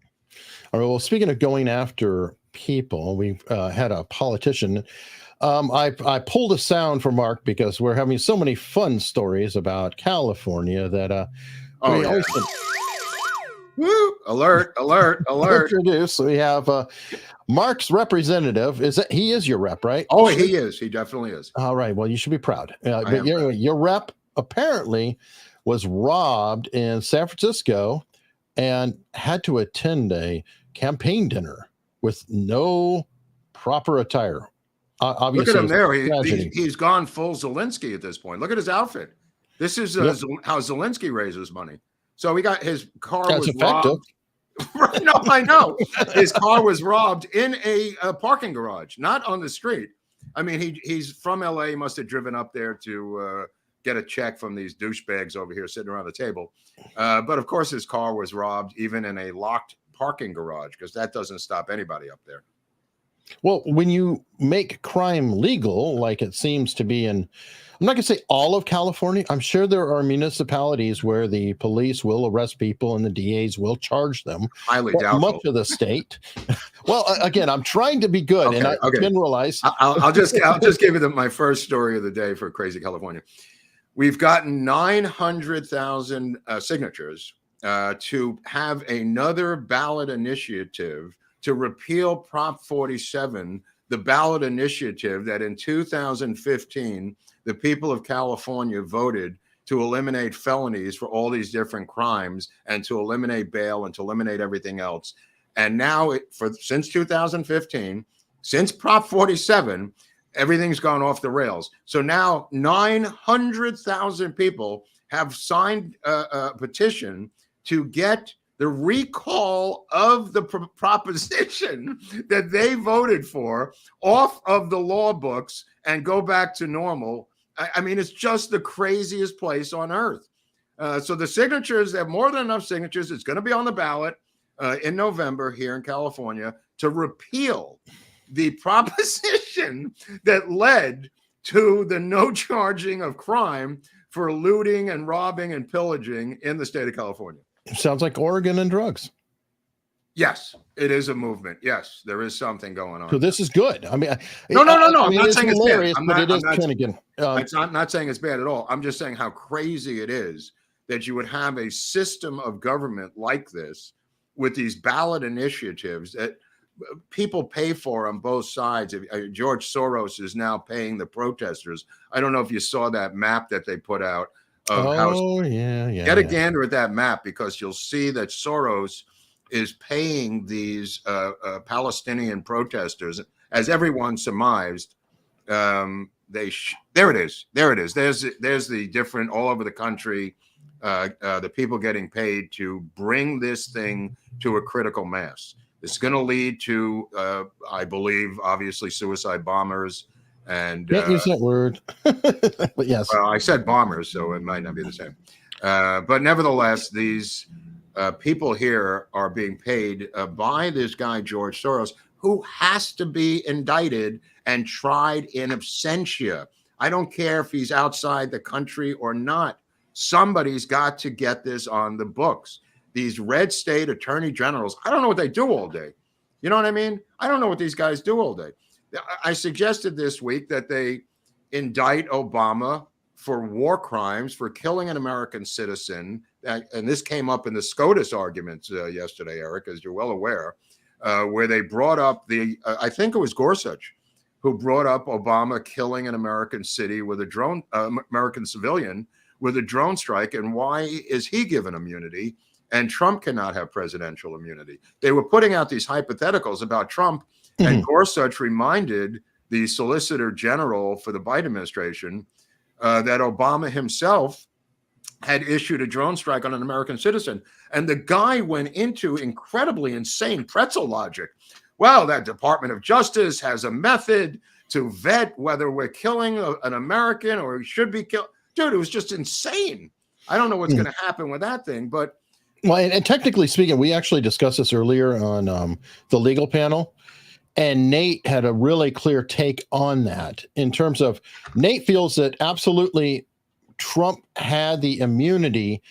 All right, well, speaking of going after people, we've had a politician. I pulled a sound for Mark because we're having so many fun stories about California that Oh, we yeah. always Woo! Alert, alert, alert. introduce. We have Mark's representative. He is your rep, right? Oh, he is. He definitely is. All right. Well, you should be proud. I But am proud. your rep apparently was robbed in San Francisco and had to attend a campaign dinner with no proper attire. Look Obviously, at him it was a there. tragedy. He's gone full Zelensky at this point. Look at his outfit. This is Yep. how Zelensky raises money. So he got his car That's was effective. robbed. No, I know. His car was robbed in a parking garage, not on the street. I mean, he's from LA. He must have driven up there to get a check from these douchebags over here sitting around the table. But of course, his car was robbed even in a locked parking garage, because that doesn't stop anybody up there. Well, when you make crime legal, like it seems to be in, I'm not going to say all of California. I'm sure there are municipalities where the police will arrest people and the DAs will charge them. Highly But doubtful. much of the state. Well, again, I'm trying to be good and I generalize. I'll just give you my first story of the day for Crazy California. We've gotten 900,000 signatures to have another ballot initiative to repeal Prop 47, the ballot initiative that in 2015, the people of California voted to eliminate felonies for all these different crimes and to eliminate bail and to eliminate everything else. And now, since 2015, since Prop 47, everything's gone off the rails. So now 900,000 people have signed a petition to get the recall of the proposition that they voted for off of the law books and go back to normal. I mean, it's just the craziest place on earth. So the signatures, they have more than enough signatures. It's going to be on the ballot in November here in California to repeal the proposition that led to the no charging of crime for looting and robbing and pillaging in the state of California. Sounds like Oregon and drugs. Yes, it is a movement. Yes, there is something going on. So this is good. I mean, no. I'm not it's saying it's bad. I'm not saying it's bad at all. I'm just saying how crazy it is that you would have a system of government like this with these ballot initiatives that people pay for on both sides. George Soros is now paying the protesters. I don't know if you saw that map that they put out. Get a gander at that map, because you'll see that Soros is paying these Palestinian protesters, as everyone surmised. There it is. There's the different all over the country. The people getting paid to bring this thing to a critical mass. It's going to lead to, I believe, obviously suicide bombers. And can't use that word, but yes. Well, I said bombers, so it might not be the same. But nevertheless, these people here are being paid by this guy, George Soros, who has to be indicted and tried in absentia. I don't care if he's outside the country or not. Somebody's got to get this on the books. These red state attorney generals, I don't know what they do all day. You know what I mean? I don't know what these guys do all day. I suggested this week that they indict Obama for war crimes, for killing an American citizen. And this came up in the SCOTUS arguments yesterday, Eric, as you're well aware, where they brought up I think it was Gorsuch, who brought up Obama killing an American city with a drone, American civilian with a drone strike. And why is he given immunity and Trump cannot have presidential immunity? They were putting out these hypotheticals about Trump. And Gorsuch reminded the Solicitor General for the Biden administration that Obama himself had issued a drone strike on an American citizen. And the guy went into incredibly insane pretzel logic. Well, that Department of Justice has a method to vet whether we're killing an American or he should be killed. Dude, it was just insane. I don't know what's going to happen with that thing, but. Well, and technically speaking, we actually discussed this earlier on the legal panel. And Nate had a really clear take on that in terms of Nate feels that absolutely Trump had the immunity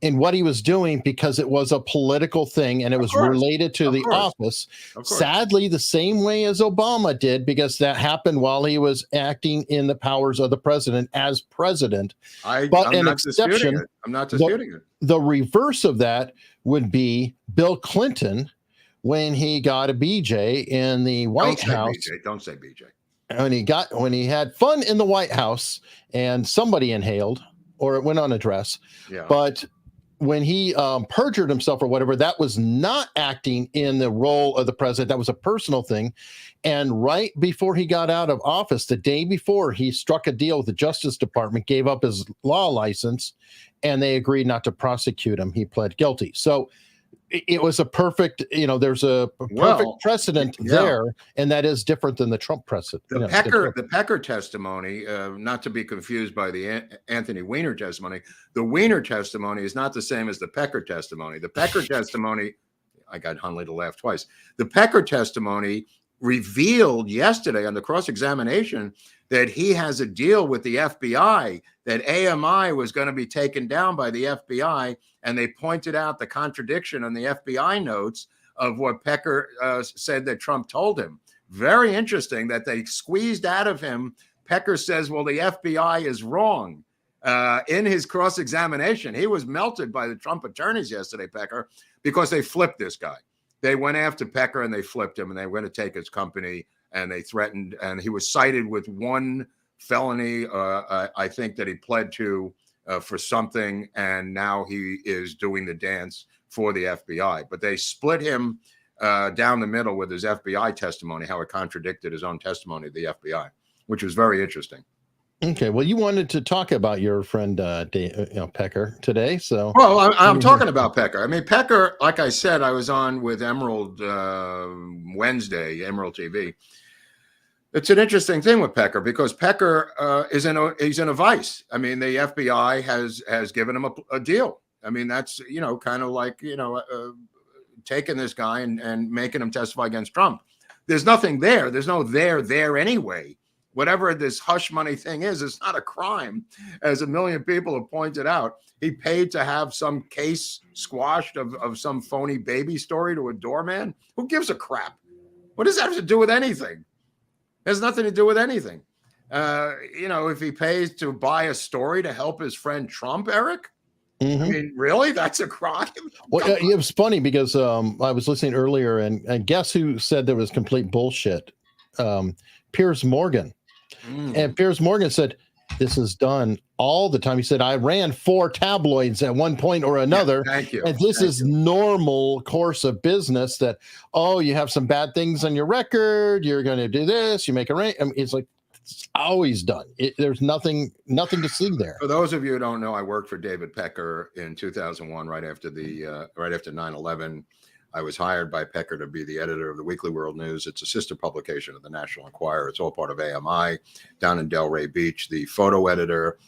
in what he was doing because it was a political thing and it was related to the office. Sadly, the same way as Obama did, because that happened while he was acting in the powers of the president as president. But an exception, I'm not disputing it. The reverse of that would be Bill Clinton when he got a BJ in the White House. Don't say BJ. When he had fun in the White House and somebody inhaled or it went on a dress. Yeah. But when he perjured himself or whatever, that was not acting in the role of the president. That was a personal thing. And right before he got out of office, the day before, he struck a deal with the Justice Department, gave up his law license, and they agreed not to prosecute him. He pled guilty. So it was a perfect, there's a perfect precedent there, and that is different than the Trump precedent. The Pecker testimony, not to be confused by the Anthony Weiner testimony, the Weiner testimony is not the same as the Pecker testimony. The Pecker testimony, I got Hunley to laugh twice. The Pecker testimony revealed yesterday on the cross-examination that he has a deal with the FBI, that AMI was going to be taken down by the FBI, and they pointed out the contradiction on the FBI notes of what Pecker said that Trump told him. Very interesting that they squeezed out of him. Pecker says, well, the FBI is wrong. In his cross-examination, he was melted by the Trump attorneys yesterday, Pecker, because they flipped this guy. They went after Pecker and they flipped him, and they were going to take his company, and they threatened, and he was cited with one felony, I think, that he pled to for something, and now he is doing the dance for the FBI. But they split him down the middle with his FBI testimony, how it contradicted his own testimony to the FBI, which was very interesting. Okay, well, you wanted to talk about your friend Pecker today, so. Well, I'm talking about Pecker. I mean, Pecker, like I said, I was on with Emerald Wednesday, Emerald TV. It's an interesting thing with Pecker because Pecker he's in a vice. I mean, the FBI has given him a deal. I mean, that's kind of like taking this guy and making him testify against Trump. There's nothing there. There's no there anyway. Whatever this hush money thing is, it's not a crime, as a million people have pointed out. He paid to have some case squashed of some phony baby story to a doorman. Who gives a crap? What does that have to do with anything? It has nothing to do with anything. If he pays to buy a story to help his friend Trump, Eric, I mean, really? That's a crime? Well, it was funny because I was listening earlier, and guess who said there was complete bullshit? Piers Morgan. And Piers Morgan said, this is done all the time. He said, I ran 4 tabloids at one point or another. Yeah, thank you. And this is normal course of business that, you have some bad things on your record. You're going to do this. You make a rate. I mean, it's like, it's always done. There's nothing to see there. For those of you who don't know, I worked for David Pecker in 2001, right after 9/11. I was hired by Pecker to be the editor of the Weekly World News. It's a sister publication of the National Enquirer. It's all part of AMI down in Delray Beach. The photo editor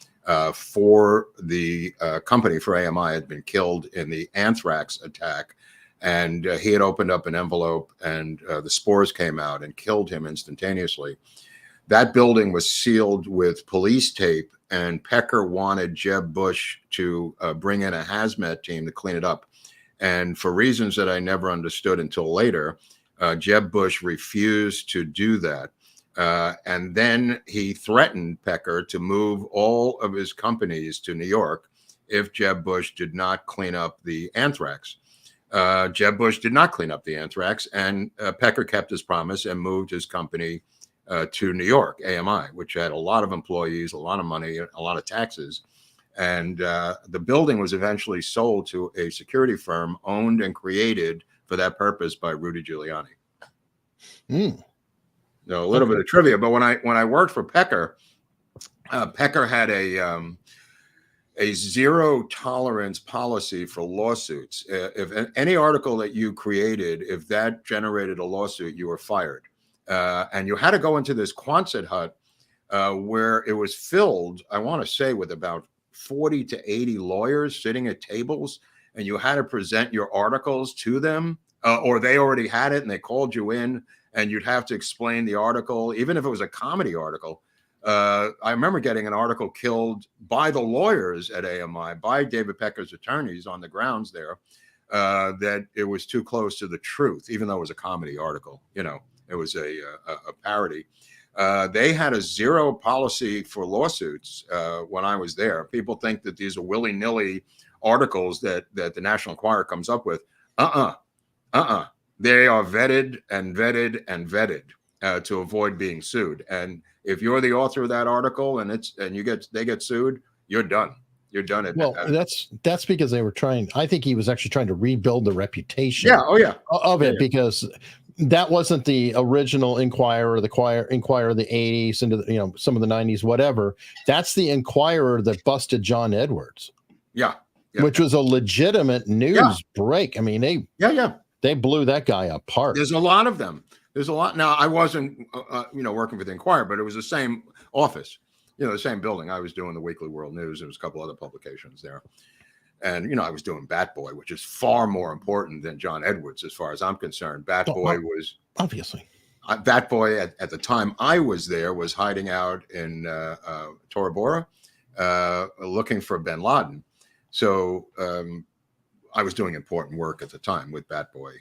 for the company for AMI had been killed in the anthrax attack. And he had opened up an envelope and the spores came out and killed him instantaneously. That building was sealed with police tape, and Pecker wanted Jeb Bush to bring in a hazmat team to clean it up. And for reasons that I never understood until later, Jeb Bush refused to do that. And then he threatened Pecker to move all of his companies to New York if Jeb Bush did not clean up the anthrax. Jeb Bush did not clean up the anthrax, and Pecker kept his promise and moved his company to New York, AMI, which had a lot of employees, a lot of money, a lot of taxes. And the building was eventually sold to a security firm owned and created for that purpose by Rudy Giuliani. So a little bit of trivia, but when I worked for Pecker, Pecker had a zero tolerance policy for lawsuits. If any article that you created, if that generated a lawsuit, you were fired. And you had to go into this Quonset hut where it was filled, I want to say, with about 40 to 80 lawyers sitting at tables, and you had to present your articles to them, or they already had it and they called you in, and you'd have to explain the article, even if it was a comedy article. I remember getting an article killed by the lawyers at AMI, by David Pecker's attorneys on the grounds there, that it was too close to the truth, even though it was a comedy article. You know, it was a parody. They had a zero policy for lawsuits when I was there. People think that these are willy-nilly articles that the National Enquirer comes up with. They are vetted and vetted and vetted to avoid being sued. And if you're the author of that article and they get sued, you're done. You're done. Well, that's because they were trying. I think he was actually trying to rebuild the reputation. Yeah. Oh, yeah. Of it, because that wasn't the original Inquirer, Inquirer of the 80s into the, some of the 90s, whatever. That's the Inquirer that busted John Edwards. Yeah. Which was a legitimate news break. I mean, they blew that guy apart. There's a lot of them. There's a lot. Now, I wasn't, working for the Inquirer, but it was the same office, the same building. I was doing the Weekly World News. There was a couple other publications there. And, I was doing Bat Boy, which is far more important than John Edwards, as far as I'm concerned. Bat Boy was obviously. Bat Boy at the time I was there was hiding out in Tora Bora, looking for bin Laden. So I was doing important work at the time with Bat Boy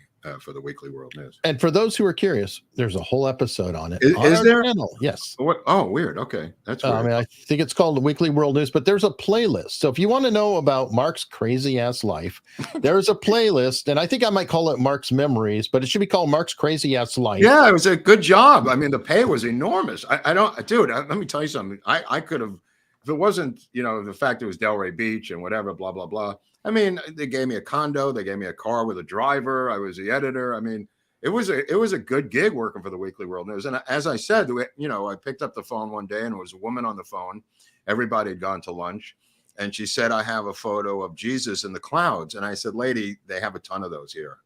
for the Weekly World News. And for those who are curious, there's a whole episode on it. Is there? Channel. Yes. Oh, weird. Okay. That's weird. I mean, I think it's called the Weekly World News, but there's a playlist. So if you want to know about Mark's crazy ass life, there's a playlist, and I think I might call it Mark's Memories, but it should be called Mark's Crazy Ass Life. Yeah, it was a good job. I mean, the pay was enormous. Let me tell you something. I could have, if it wasn't, the fact it was Delray Beach and whatever, blah, blah, blah. I mean, they gave me a condo. They gave me a car with a driver. I was the editor. I mean, it was a good gig working for the Weekly World News. And as I said, I picked up the phone one day and it was a woman on the phone. Everybody had gone to lunch. And she said, I have a photo of Jesus in the clouds. And I said, lady, they have a ton of those here,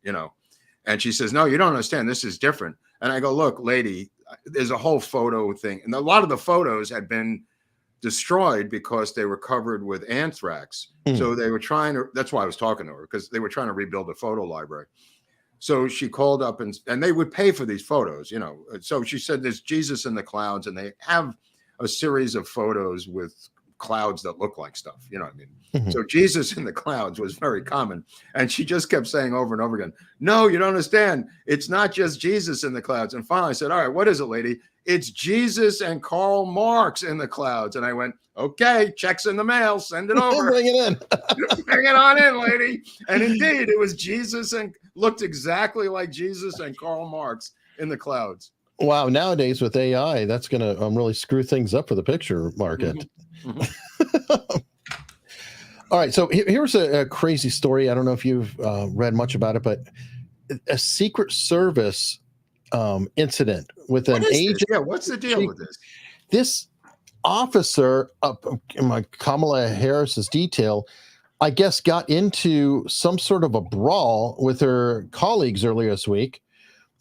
And she says, no, you don't understand. This is different. And I go, look, lady, there's a whole photo thing. And a lot of the photos had been destroyed because they were covered with anthrax. So they were that's why I was talking to her, because they were trying to rebuild a photo library. So she called up and they would pay for these photos, So she said, there's Jesus in the clouds, and they have a series of photos with clouds that look like stuff, you know what I mean? Mm-hmm. So Jesus in the clouds was very common. And she just kept saying over and over again, no, you don't understand. It's not just Jesus in the clouds. And finally I said, all right, what is it, lady? It's Jesus and Karl Marx in the clouds. And I went, okay, check's in the mail, send it over. Bring it in. Bring it on in, lady. And indeed, it was Jesus and looked exactly like Jesus and Karl Marx in the clouds. Wow. Nowadays with AI, that's going to really screw things up for the picture market. Mm-hmm. Mm-hmm. All right. So here's a crazy story. I don't know if you've read much about it, but a Secret Service incident with an agent. Yeah, what's the deal with this? This officer, Kamala Harris's detail, I guess, got into some sort of a brawl with her colleagues earlier this week.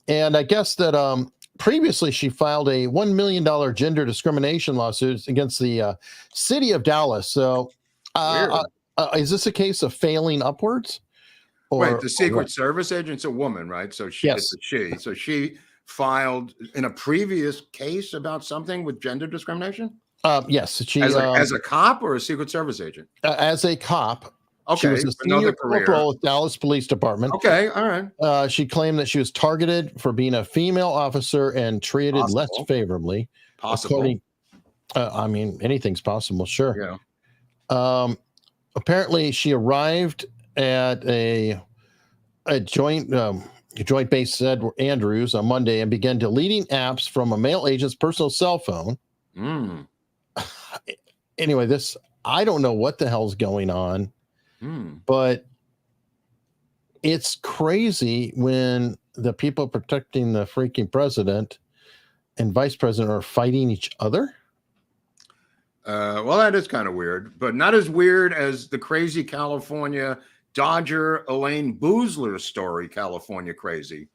And I guess that previously she filed a $1 million gender discrimination lawsuit against the city of Dallas. So is this a case of failing upwards? Wait, the Secret Service agent's a woman, right? So it's a she. So she filed in a previous case about something with gender discrimination? Yes. She as a cop or a Secret Service agent? As a cop. Okay, she was a senior corporal with Dallas Police Department. Okay, all right. She claimed that she was targeted for being a female officer and treated less favorably. Possible. Anything's possible, sure. Yeah. Apparently, she arrived at a joint base at Andrews on Monday and began deleting apps from a male agent's personal cell phone. Anyway, I don't know what the hell's going on. But it's crazy when the people protecting the freaking president and vice president are fighting each other. Well, that is kind of weird, but not as weird as the crazy California Dodger Elaine Boozler story, California Crazy,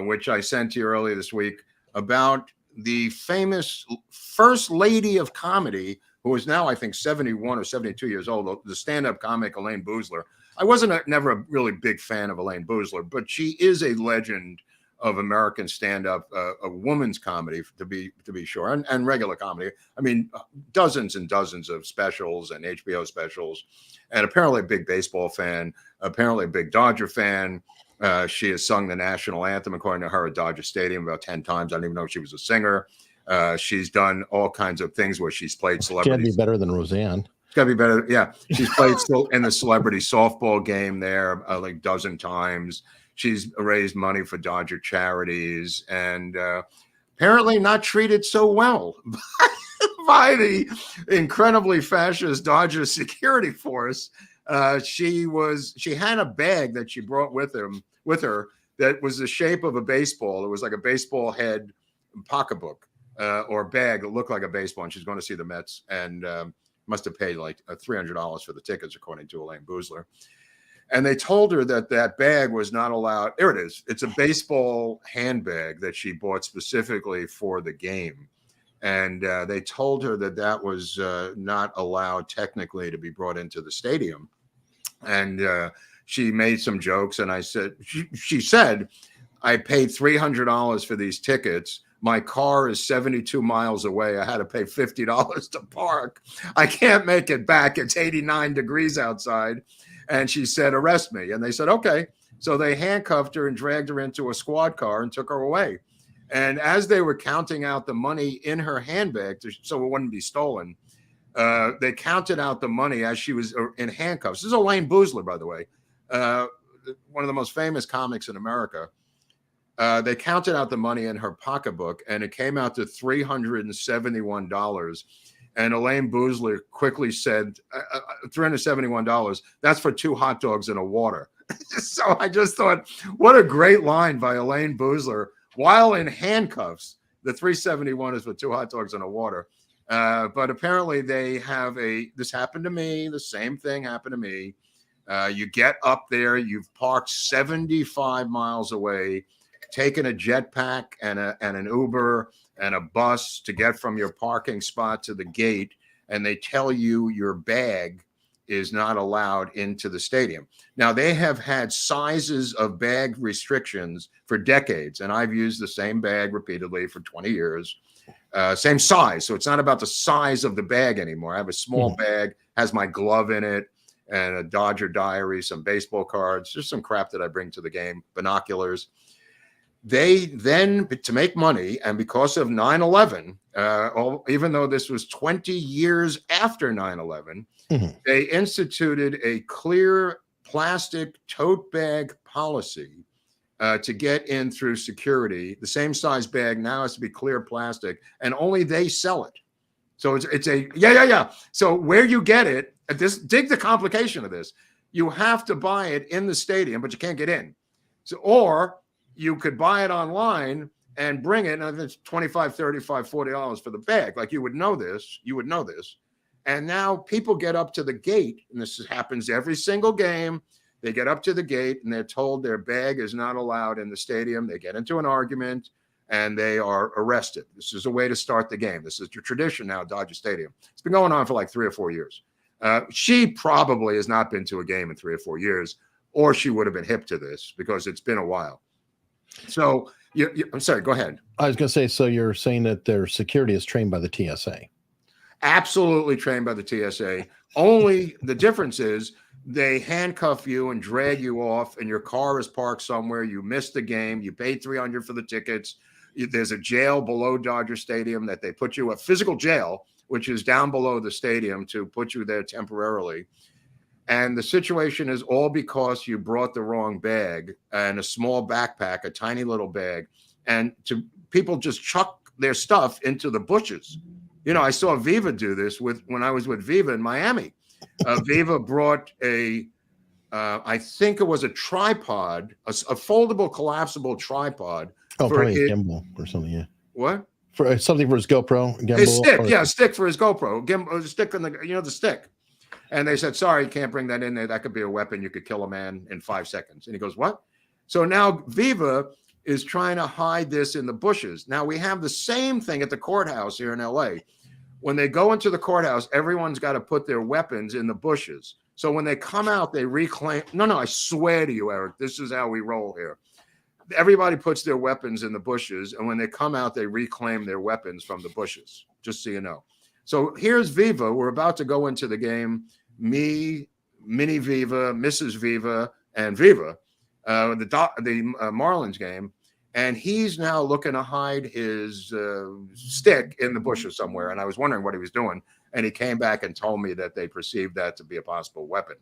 which I sent to you earlier this week about the famous first lady of comedy, who is now, I think, 71 or 72 years old, the stand-up comic Elaine Boozler. I wasn't never a really big fan of Elaine Boozler, but she is a legend of American stand-up, a woman's comedy to be sure, and regular comedy. I mean, dozens and dozens of specials and HBO specials, and apparently a big baseball fan, apparently a big Dodger fan. She has sung the national anthem, according to her, at Dodger Stadium about 10 times. I don't even know if she was a singer. She's done all kinds of things where she's played celebrities. Can't be better than Roseanne. It's got to be better. Yeah. She's played in the celebrity softball game there like a dozen times. She's raised money for Dodger charities, and apparently not treated so well by the incredibly fascist Dodger security force. She had a bag that she brought with her that was the shape of a baseball. It was like a baseball head pocketbook or bag that looked like a baseball, and she's going to see the Mets, and must have paid like $300 for the tickets, according to Elaine Boozler. And they told her that bag was not allowed. There it is. It's a baseball handbag that she bought specifically for the game. And they told her that was not allowed technically to be brought into the stadium. And she made some jokes. And I said, she said, I paid $300 for these tickets. My car is 72 miles away. I had to pay $50 to park. I can't make it back. It's 89 degrees outside. And she said, arrest me. And they said, okay. So they handcuffed her and dragged her into a squad car and took her away. And as they were counting out the money in her handbag, so it wouldn't be stolen, they counted out the money as she was in handcuffs. This is Elaine Boozler, by the way, one of the most famous comics in America. They counted out the money in her pocketbook, and it came out to $371. And Elaine Boozler quickly said, $371, that's for 2 hot dogs and a water. So I just thought, what a great line by Elaine Boozler. While in handcuffs, the $371 is for 2 hot dogs and a water. But apparently they have this happened to me. The same thing happened to me. You get up there, you've parked 75 miles away, taken a jetpack and an Uber and a bus to get from your parking spot to the gate, and they tell you your bag is not allowed into the stadium. Now, they have had sizes of bag restrictions for decades, and I've used the same bag repeatedly for 20 years, same size. So it's not about the size of the bag anymore. I have a small bag, has my glove in it, and a Dodger diary, some baseball cards, just some crap that I bring to the game, binoculars. They then, to make money, and because of 9/11, even though this was 20 years after 9/11, they instituted a clear plastic tote bag policy to get in through security. The same size bag now has to be clear plastic, and only they sell it. So it's a yeah. So where you get it, dig the complication of this. You have to buy it in the stadium, but you can't get in. So, or you could buy it online and bring it, and it's $25, $35, $40 for the bag. Like you would know this. And now people get up to the gate, and this happens every single game. They get up to the gate, and they're told their bag is not allowed in the stadium. They get into an argument, and they are arrested. This is a way to start the game. This is your tradition now at Dodger Stadium. It's been going on for like 3 or 4 years. She probably has not been to a game in 3 or 4 years, or she would have been hip to this because it's been a while. So, I'm sorry, go ahead. I was going to say, so you're saying that their security is trained by the TSA? Absolutely trained by the TSA. Only the difference is they handcuff you and drag you off, and your car is parked somewhere. You missed the game. You paid $300 for the tickets. There's a jail below Dodger Stadium that they put you, a physical jail, which is down below the stadium to put you there temporarily. And the situation is all because you brought the wrong bag and a small backpack, a tiny little bag, and people just chuck their stuff into the bushes. You know, I saw Viva do this when I was with Viva in Miami. Viva brought I think it was a tripod, a foldable, collapsible tripod. Oh, probably a gimbal or something. Yeah. What? For something for his GoPro gimbal. His stick, a stick for his GoPro. A stick on the stick. And they said, sorry, you can't bring that in there. That could be a weapon. You could kill a man in 5 seconds. And he goes, what? So now Viva is trying to hide this in the bushes. Now we have the same thing at the courthouse here in LA. When they go into the courthouse, everyone's got to put their weapons in the bushes. So when they come out, they reclaim. No, I swear to you, Eric, this is how we roll here. everybody puts their weapons in the bushes, and when they come out, they reclaim their weapons from the bushes, just so you know. So here's Viva. We're about to go into the game. Me, Mini Viva, Mrs. Viva, and Viva, the Marlins game. And he's now looking to hide his stick in the bushes somewhere. And I was wondering what he was doing. And he came back and told me that they perceived that to be a possible weapon.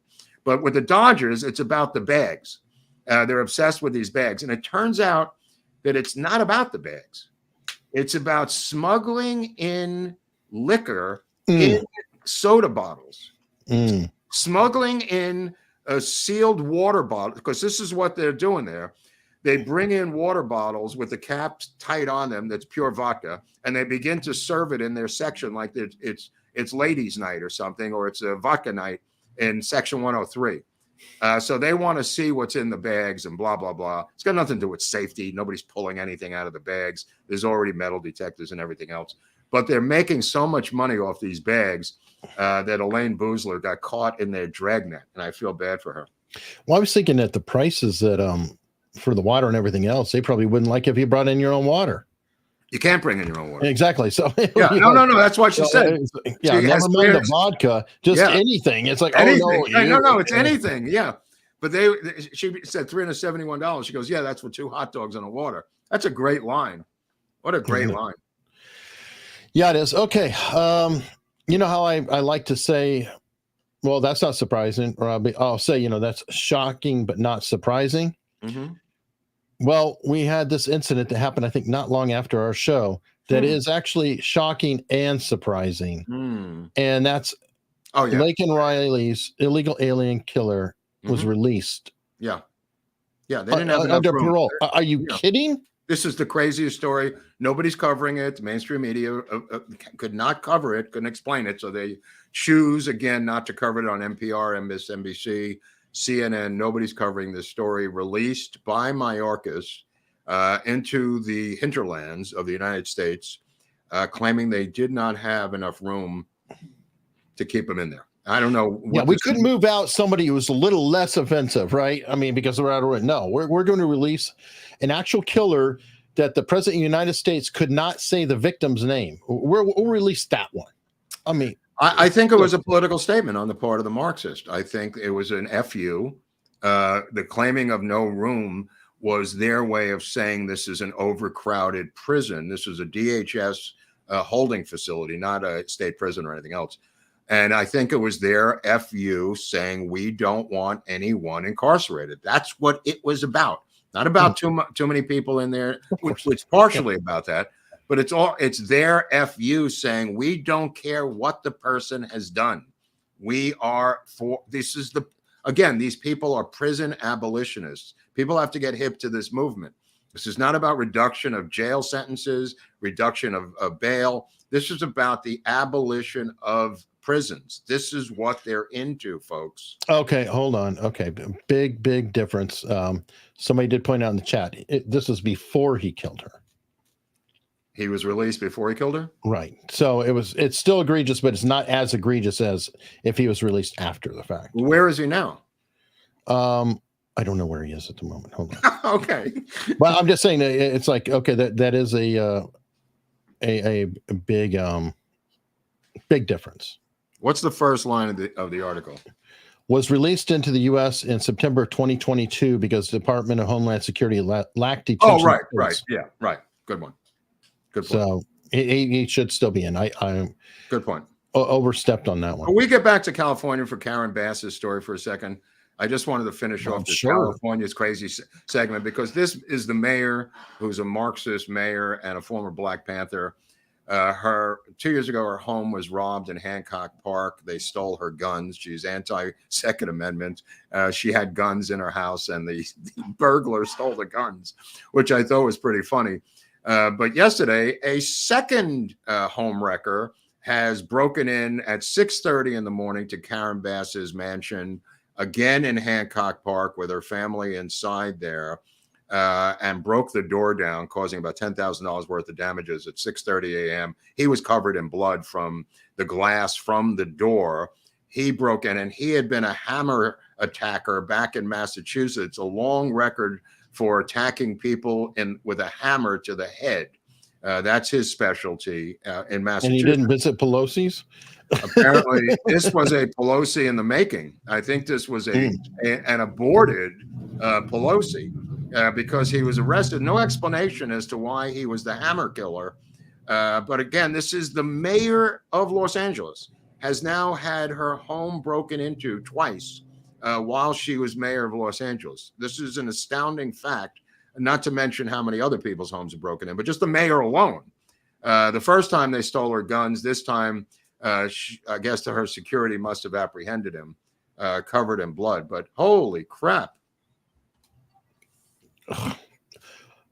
But with the Dodgers, it's about the bags. They're obsessed with these bags. And it turns out that it's not about the bags. It's about smuggling in liquor in soda bottles, smuggling in a sealed water bottle, because this is what they're doing there. They bring in water bottles with the caps tight on them that's pure vodka, and they begin to serve it in their section like it's ladies' night or something, or it's a vodka night in section 103. So they want to see what's in the bags and blah, blah, blah. It's got nothing to do with safety. Nobody's pulling anything out of the bags. There's already metal detectors and everything else. But they're making so much money off these bags that Elaine Boozler got caught in their dragnet, and I feel bad for her. Well, I was thinking that the prices that for the water and everything else, they probably wouldn't like if you brought in your own water. You can't bring in your own water. Exactly. So yeah, no. That's what she said. Yeah, never mind the vodka, just anything. It's like, anything. Oh no, it's anything. Yeah, but she said $371. She goes, yeah, that's for 2 hot dogs and a water. That's a great line. What a great line. Yeah, it is. Okay. You know how I like to say, well, that's not surprising, or I'll say, that's shocking but not surprising. Mm-hmm. Well, we had this incident that happened, I think, not long after our show that is actually shocking and surprising. And that's Laken Riley's illegal alien killer was released. Yeah. Yeah. They didn't have under parole. Are you kidding? This is the craziest story. Nobody's covering it. The mainstream media could not cover it, couldn't explain it. So they choose, again, not to cover it on NPR, MSNBC, CNN. Nobody's covering this story. Released by Mayorkas into the hinterlands of the United States, claiming they did not have enough room to keep him in there. I don't know. We couldn't move out somebody who was a little less offensive, right? I mean, because they're out of it. No, we're going to release an actual killer that the president of the United States could not say the victim's name. We'll release that one. I mean, I think it was a political statement on the part of the Marxist. I think it was an FU. The claiming of no room was their way of saying this is an overcrowded prison. This is a DHS holding facility, not a state prison or anything else. And I think it was their FU saying we don't want anyone incarcerated. That's what it was about. Not about too many people in there, which is partially about that. But it's their FU saying we don't care what the person has done. We are again, these people are prison abolitionists. People have to get hip to this movement. This is not about reduction of jail sentences, reduction of bail. This is about the abolition of prisons. This is what they're into, folks. Okay, hold on. Okay, big difference. Somebody did point out in the chat, this was before he killed her. He was released before he killed her? Right. So it's still egregious, but it's not as egregious as if he was released after the fact. Where is he now? I don't know where he is at the moment. Hold on. Okay. But I'm just saying that it's like, okay, that is a big difference. What's the first line of the article? Was released into the U.S. in September 2022 because the Department of Homeland Security lacked detention. Oh, right. Yeah, right. Good one. Good point. So he should still be in. I good point. Overstepped on that one. When we get back to California for Karen Bass's story for a second, I just wanted to finish off this California's crazy segment, because this is the mayor who's a Marxist mayor and a former Black Panther. 2 years ago, her home was robbed in Hancock Park. They stole her guns. She's anti-Second Amendment. She had guns in her house, and the burglar stole the guns, which I thought was pretty funny. But yesterday, a second home wrecker has broken in at 6:30 in the morning to Karen Bass's mansion, again in Hancock Park, with her family inside there, and broke the door down, causing about $10,000 worth of damages at 6:30 a.m. He was covered in blood from the glass from the door. He broke in, and he had been a hammer attacker back in Massachusetts, a long record for attacking people with a hammer to the head. That's his specialty in Massachusetts. And he didn't visit Pelosi's? Apparently, this was a Pelosi in the making. I think this was an aborted Pelosi because he was arrested. No explanation as to why he was the hammer killer. But again, this is the mayor of Los Angeles has now had her home broken into twice while she was mayor of Los Angeles. This is an astounding fact, not to mention how many other people's homes are broken in, but just the mayor alone. The first time they stole her guns, this time, I guess her security must have apprehended him, covered in blood. But holy crap.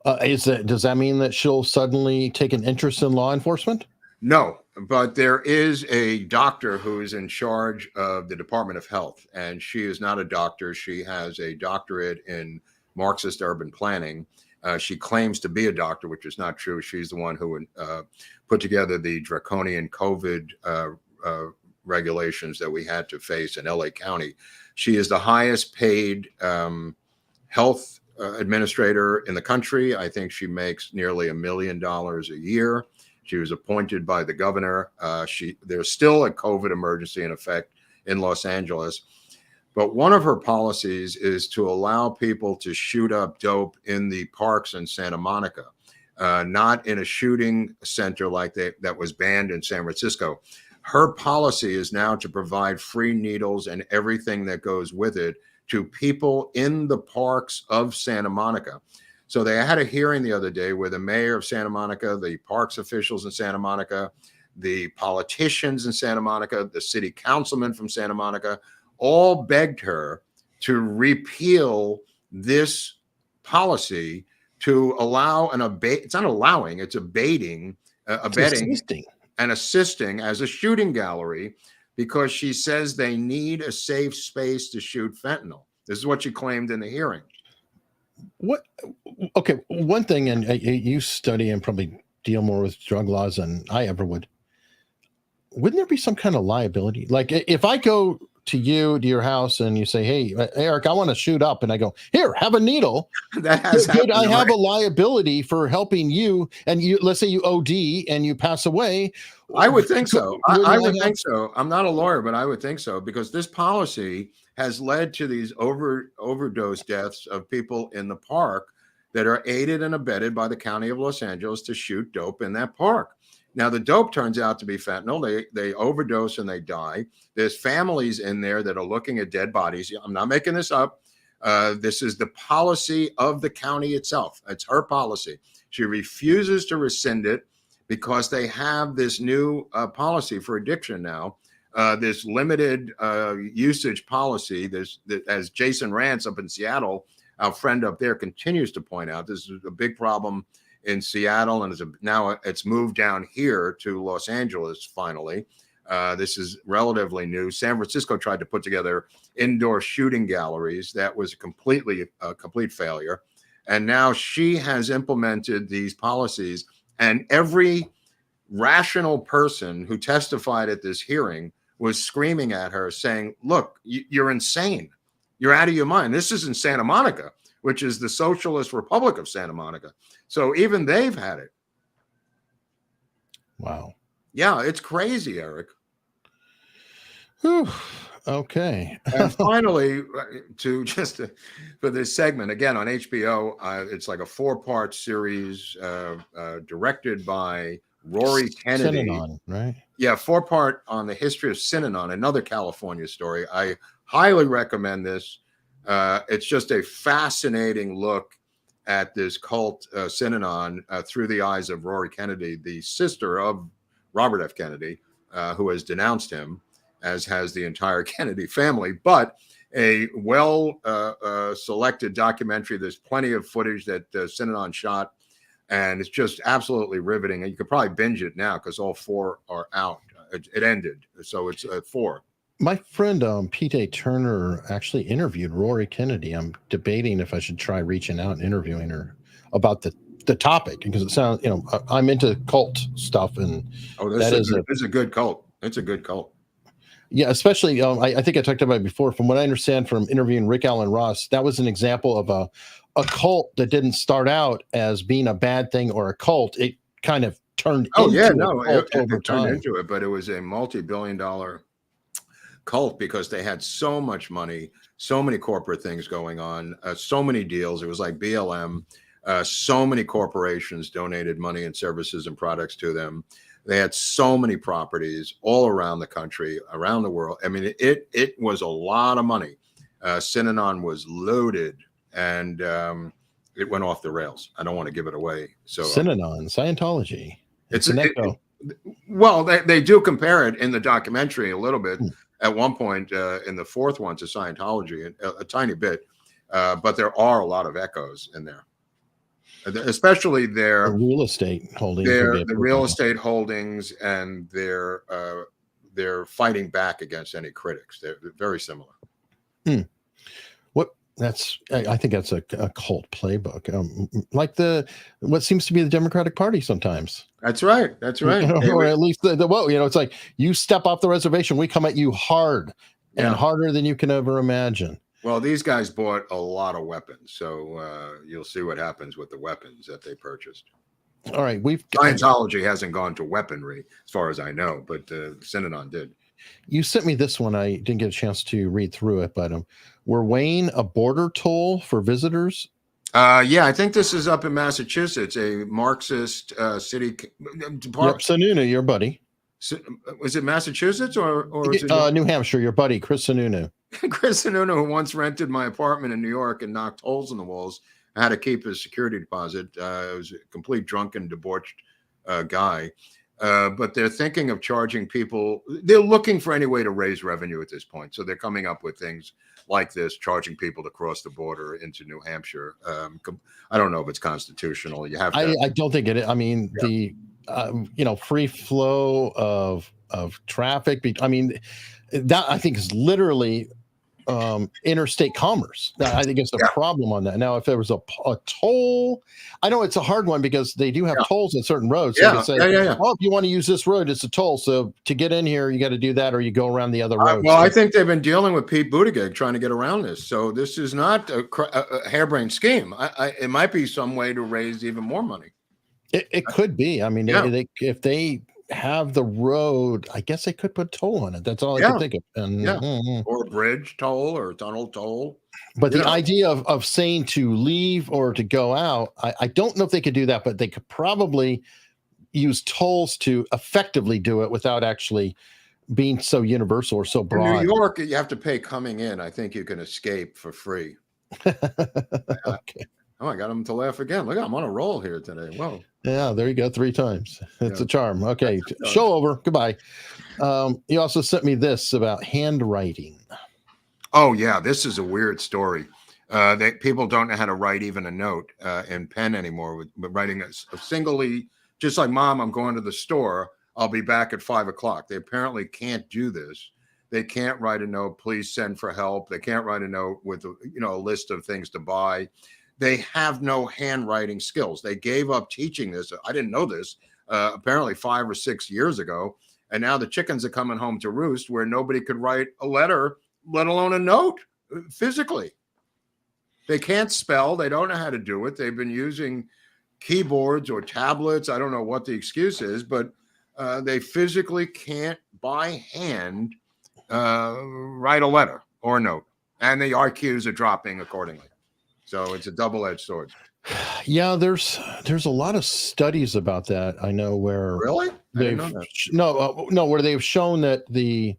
Does that mean that she'll suddenly take an interest in law enforcement? No, but there is a doctor who is in charge of the Department of Health, and she is not a doctor. She has a doctorate in Marxist urban planning. She claims to be a doctor, which is not true. She's the one who put together the draconian COVID regulations that we had to face in LA County. She is the highest paid health administrator in the country. I think she makes nearly $1 million a year. She was appointed by the governor. There's still a COVID emergency in effect in Los Angeles. But one of her policies is to allow people to shoot up dope in the parks in Santa Monica, not in a shooting center like that was banned in San Francisco. Her policy is now to provide free needles and everything that goes with it to people in the parks of Santa Monica. So they had a hearing the other day where the mayor of Santa Monica, the parks officials in Santa Monica, the politicians in Santa Monica, the city councilman from Santa Monica, all begged her to repeal this policy to allow it's not allowing, it's abetting and assisting as a shooting gallery, because she says they need a safe space to shoot fentanyl. This is what she claimed in the hearing. Okay, one thing, and you study and probably deal more with drug laws than I ever would. Wouldn't there be some kind of liability? Like if I go to your house and you say, "Hey, Eric, I want to shoot up," and I go, "Here, have a needle." That has happened, I have a liability for helping you, and let's say you OD and you pass away. I would think so. I would think so. I'm not a lawyer, but I would think so, because this policy has led to these overdose deaths of people in the park that are aided and abetted by the county of Los Angeles to shoot dope in that park. Now, the dope turns out to be fentanyl. They overdose and they die. There's families in there that are looking at dead bodies. I'm not making this up. This is the policy of the county itself. It's her policy. She refuses to rescind it because they have this new policy for addiction now, this limited usage policy. As Jason Rance up in Seattle, our friend up there, continues to point out, this is a big problem in Seattle, and now it's moved down here to Los Angeles finally. This is relatively new. San Francisco tried to put together indoor shooting galleries. That was a complete failure. And now she has implemented these policies, and every rational person who testified at this hearing was screaming at her saying, "Look, you're insane. You're out of your mind. This is in Santa Monica, which is the Socialist Republic of Santa Monica." So even they've had it. Wow. Yeah, it's crazy, Eric. Whew. Okay. And finally, for this segment, again on HBO, it's like a 4-part series directed by Rory Kennedy. Synanon, right? Yeah, 4-part on the history of Synanon, another California story. I highly recommend this. It's just a fascinating look at this cult Synanon through the eyes of Rory Kennedy, the sister of Robert F. Kennedy, who has denounced him, as has the entire Kennedy family. But a selected documentary. There's plenty of footage that Synanon shot, and it's just absolutely riveting. And you could probably binge it now because all 4 are out. It ended, so it's 4. My friend P.J. Turner actually interviewed Rory Kennedy. I'm debating if I should try reaching out and interviewing her about the topic, because it sounds, I'm into cult stuff, and this is a good cult. It's a good cult. Yeah, especially I think I talked about it before. From what I understand from interviewing Rick Allen Ross, that was an example of a cult that didn't start out as being a bad thing or a cult. It kind of turned Oh into yeah, a no, cult it over turned time. into it, but it was a multi-billion-dollar cult because they had so much money, so many corporate things going on, so many deals. It was like BLM. So many corporations donated money and services and products to them. They had so many properties all around the country, around the world. I mean, it was a lot of money. Synanon was loaded, and it went off the rails. I don't want to give it away. So Synanon, Scientology. It's an echo. Well, they do compare it in the documentary a little bit. Hmm. At one point in the fourth one to Scientology, a tiny bit, but there are a lot of echoes in there, especially The real estate holdings. the real estate holdings, and they're fighting back against any critics. They're very similar. I think that's a cult playbook, like what seems to be the Democratic Party sometimes. That's right. That's right. Or at least it's like you step off the reservation, we come at you hard and harder than you can ever imagine. Well, these guys bought a lot of weapons, so you'll see what happens with the weapons that they purchased. All right, Scientology hasn't gone to weaponry, as far as I know, but Synanon did. You sent me this one. I didn't get a chance to read through it, but we're weighing a border toll for visitors. Yeah, I think this is up in Massachusetts, a Marxist city department. Yep, Sununu, your buddy. Was it Massachusetts or is it New Hampshire? Your buddy, Chris Sununu. Chris Sununu, who once rented my apartment in New York and knocked holes in the walls, had to keep his security deposit. It was a complete drunken, debauched guy. But they're thinking of charging people. They're looking for any way to raise revenue at this point. So they're coming up with things like this, charging people to cross the border into New Hampshire. I don't know if it's constitutional. You have to. I don't think it is. I mean, the free flow of traffic. I mean, that I think is literally interstate commerce. I think it's a problem on that. Now, if there was a toll, I know it's a hard one because they do have tolls in certain roads. So you can say, well, if you want to use this road, it's a toll. So to get in here, you got to do that, or you go around the other road. Well, I think they've been dealing with Pete Buttigieg trying to get around this. So this is not a harebrained scheme. It might be some way to raise even more money. It could be. I mean, if they have the road, I guess they could put toll on it. That's all I can think of. And, or a bridge toll or a tunnel toll. But the idea of saying to leave or to go out, I don't know if they could do that, but they could probably use tolls to effectively do it without actually being so universal or so broad. In New York, you have to pay coming in. I think you can escape for free. Okay. Oh, I got them to laugh again. Look, I'm on a roll here today. Whoa. Yeah, there you go. 3 times. It's a charm. Okay. Show over. Goodbye. You also sent me this about handwriting. Oh, yeah. This is a weird story. People don't know how to write even a note in pen anymore. With writing a singly, just like, Mom, I'm going to the store. I'll be back at 5 o'clock. They apparently can't do this. They can't write a note. Please send for help. They can't write a note with a list of things to buy. They have no handwriting skills. They gave up teaching this. I didn't know this, apparently 5 or 6 years ago. And now the chickens are coming home to roost where nobody could write a letter, let alone a note, physically. They can't spell. They don't know how to do it. They've been using keyboards or tablets. I don't know what the excuse is, but they physically can't by hand write a letter or a note. And the IQs are dropping accordingly. So it's a double-edged sword. Yeah, there's a lot of studies about that. I know where really where they've shown that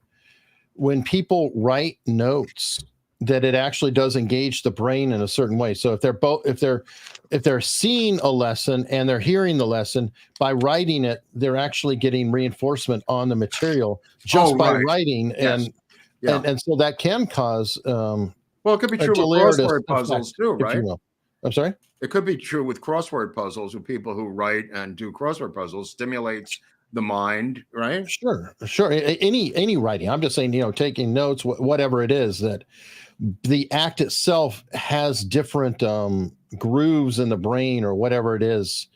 when people write notes, that it actually does engage the brain in a certain way. So if they're seeing a lesson and they're hearing the lesson, by writing it, they're actually getting reinforcement on the material just by writing, and so that can cause. Well, it could be true with crossword puzzles too, right? I'm sorry? It could be true with crossword puzzles with people who write and do crossword puzzles, stimulates the mind, right? Sure. Any writing. I'm just saying, taking notes, whatever it is, that the act itself has different grooves in the brain or whatever it is.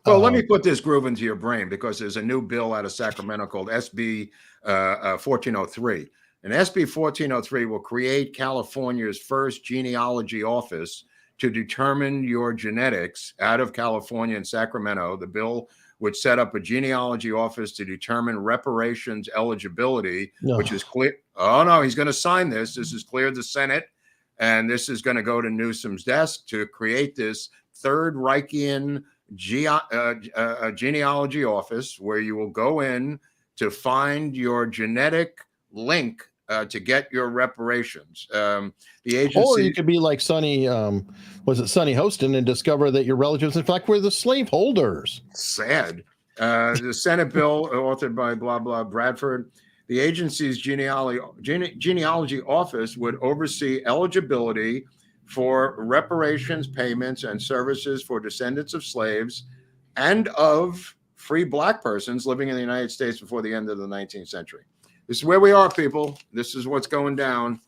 Well, let me put this groove into your brain, because there's a new bill out of Sacramento called SB 1403. And SB 1403 will create California's first genealogy office to determine your genetics out of California and Sacramento. The bill would set up a genealogy office to determine reparations eligibility, which is clear. Oh, no, he's going to sign this. This has cleared the Senate, and this is going to go to Newsom's desk to create this Third Reichian genealogy office where you will go in to find your genetic link to get your reparations. The agency, or you could be like Sonny, was it Sonny Hostin, and discover that your relatives, in fact, were the slaveholders. Sad. The Senate bill, authored by blah blah Bradford, the agency's genealogy office would oversee eligibility for reparations payments and services for descendants of slaves and of free Black persons living in the United States before the end of the 19th century. This is where we are, people. This is what's going down.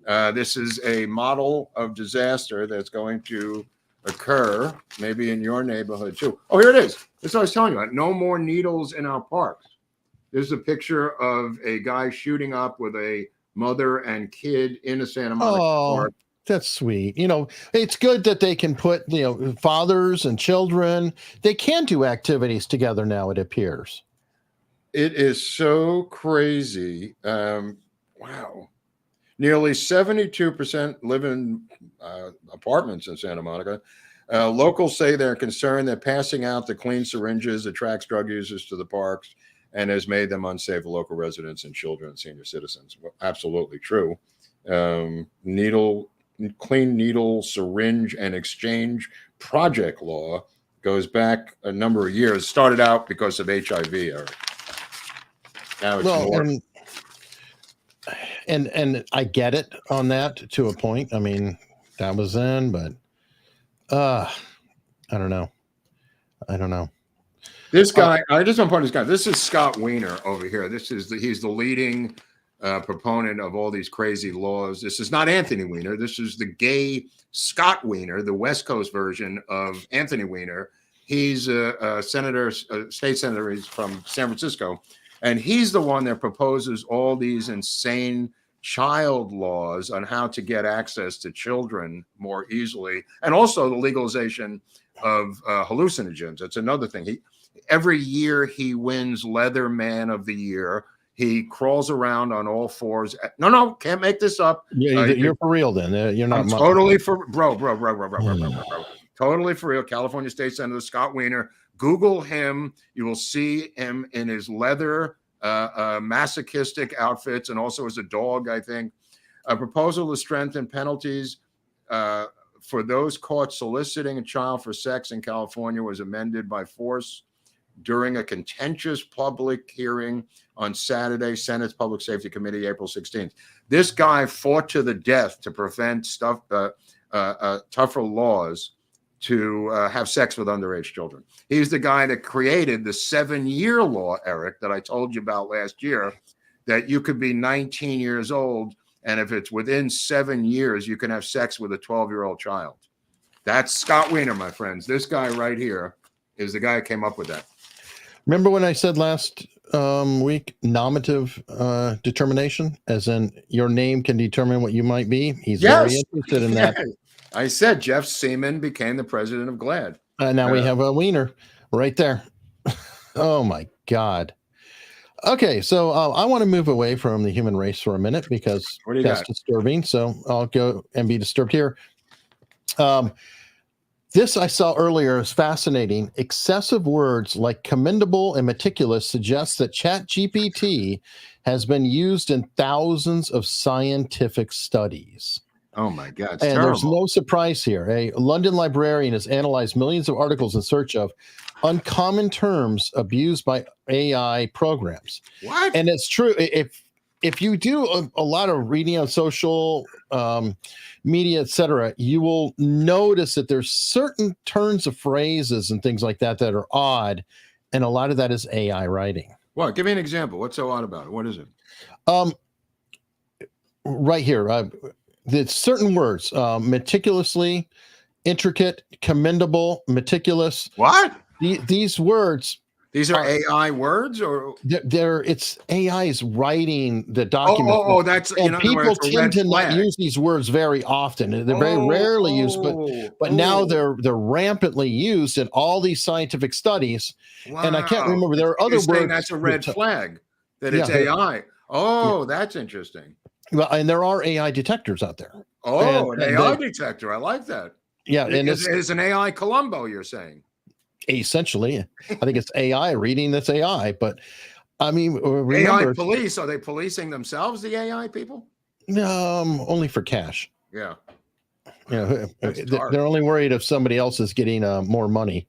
This is a model of disaster that's going to occur, maybe in your neighborhood too. Oh, here it is. This is what I was telling you about. No more needles in our parks. There's a picture of a guy shooting up with a mother and kid in a Santa Monica park. That's sweet. You know, it's good that they can put, you know, fathers and children, they can do activities together now, it appears. It is so crazy. Wow. Nearly 72% live in apartments in Santa Monica. Locals say they're concerned that passing out the clean syringes attracts drug users to the parks and has made them unsafe for local residents and children and senior citizens. Well, absolutely true. Clean needle syringe and exchange project law goes back a number of years. Started out because of HIV, Eric. Now it's more. And I get it on that to a point. I mean, that was then, but I don't know. This guy, I just want to point this guy. This is Scott Wiener over here. He's the leading proponent of all these crazy laws. This is not Anthony Weiner. This is the gay Scott Wiener, the West Coast version of Anthony Weiner. He's a senator, state senator. He's from San Francisco. And he's the one that proposes all these insane child laws on how to get access to children more easily, and also the legalization of hallucinogens. That's another thing. Every year he wins Leather Man of the Year. He crawls around on all fours. No, can't make this up. Yeah, you're for real then. You're not. I'm totally for bro. Totally for real. California State Senator Scott Wiener. Google him. You will see him in his leather masochistic outfits, and also as a dog, I think. A proposal to strengthen penalties for those caught soliciting a child for sex in California was amended by force during a contentious public hearing on Saturday, Senate's Public Safety Committee, April 16th. This guy fought to the death to prevent tougher laws to have sex with underage children. He's the guy that created the 7-year law, Eric, that I told you about last year, that you could be 19 years old, and if it's within 7 years, you can have sex with a 12-year-old child. That's Scott Wiener, my friends. This guy right here is the guy who came up with that. Remember when I said last week, nominative determination, as in your name can determine what you might be? He's very interested in that. I said Jeff Seaman became the president of GLAAD. Now we have a Wiener right there. Oh, my God. Okay, so I want to move away from the human race for a minute because that's disturbing. So I'll go and be disturbed here. This I saw earlier is fascinating. Excessive words like commendable and meticulous suggest that ChatGPT has been used in thousands of scientific studies. Oh my God. And terrible. There's no surprise here. A London librarian has analyzed millions of articles in search of uncommon terms abused by AI programs. What? And it's true. If you do a lot of reading on social media, etc., you will notice that there's certain turns of phrases and things like that that are odd. And a lot of that is AI writing. What? Give me an example. What's so odd about it? What is it? Right here. There's certain words, meticulously, intricate, commendable, meticulous. What? These words These are AI words, or it's AI's writing the document. that's, and people it's a tend red to not flag. use these words very often. They're very rarely used, but now they're rampantly used in all these scientific studies. Wow. And I can't remember. There are other You're saying words. that's a red flag, that Yeah, it's AI. Oh, that's interesting. Well, and there are AI detectors out there. Oh, an AI detector. I like that. Yeah, and it's an AI Columbo, you're saying. Essentially, I think it's AI reading this AI, but I mean, remember, AI police, are they policing themselves, the AI people? only for cash. Yeah. They're only worried if somebody else is getting more money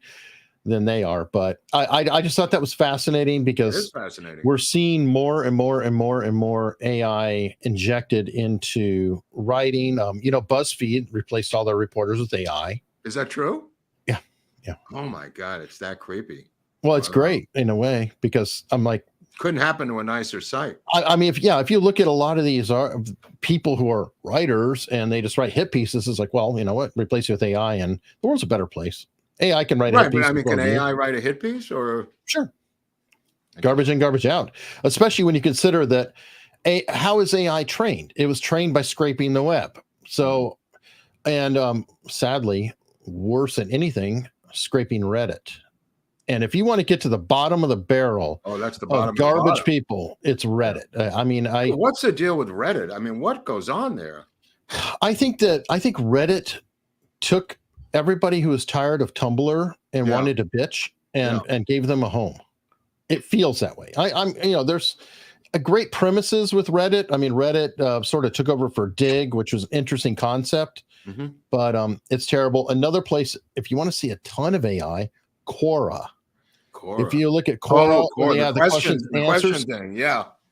than they are. But I just thought that was fascinating, because it is fascinating. We're seeing more and more and more and more AI injected into writing. BuzzFeed replaced all their reporters with AI. Is that true? Yeah. Oh my God, it's that creepy. Well, it's great in a way, because I'm like, couldn't happen to a nicer site. I mean, if you look at a lot of these people who are writers and they just write hit pieces, it's like, well, you know what, replace it with AI and the world's a better place. AI can write a hit piece. But I mean, can AI write a hit piece, or? Sure. Garbage in, garbage out, especially when you consider that how is AI trained? It was trained by scraping the web. So, and sadly, worse than anything, scraping Reddit. And if you want to get to the bottom of the barrel, that's the bottom of garbage people, it's Reddit. I mean, what's the deal with Reddit? I mean, what goes on there? I think Reddit took everybody who was tired of Tumblr and wanted to bitch and gave them a home. It feels that way. There's great premises with Reddit. I mean, Reddit sort of took over for Dig, which was an interesting concept, but it's terrible. Another place, if you want to see a ton of AI, Kora. If you look at Kora, the questions and answers thing,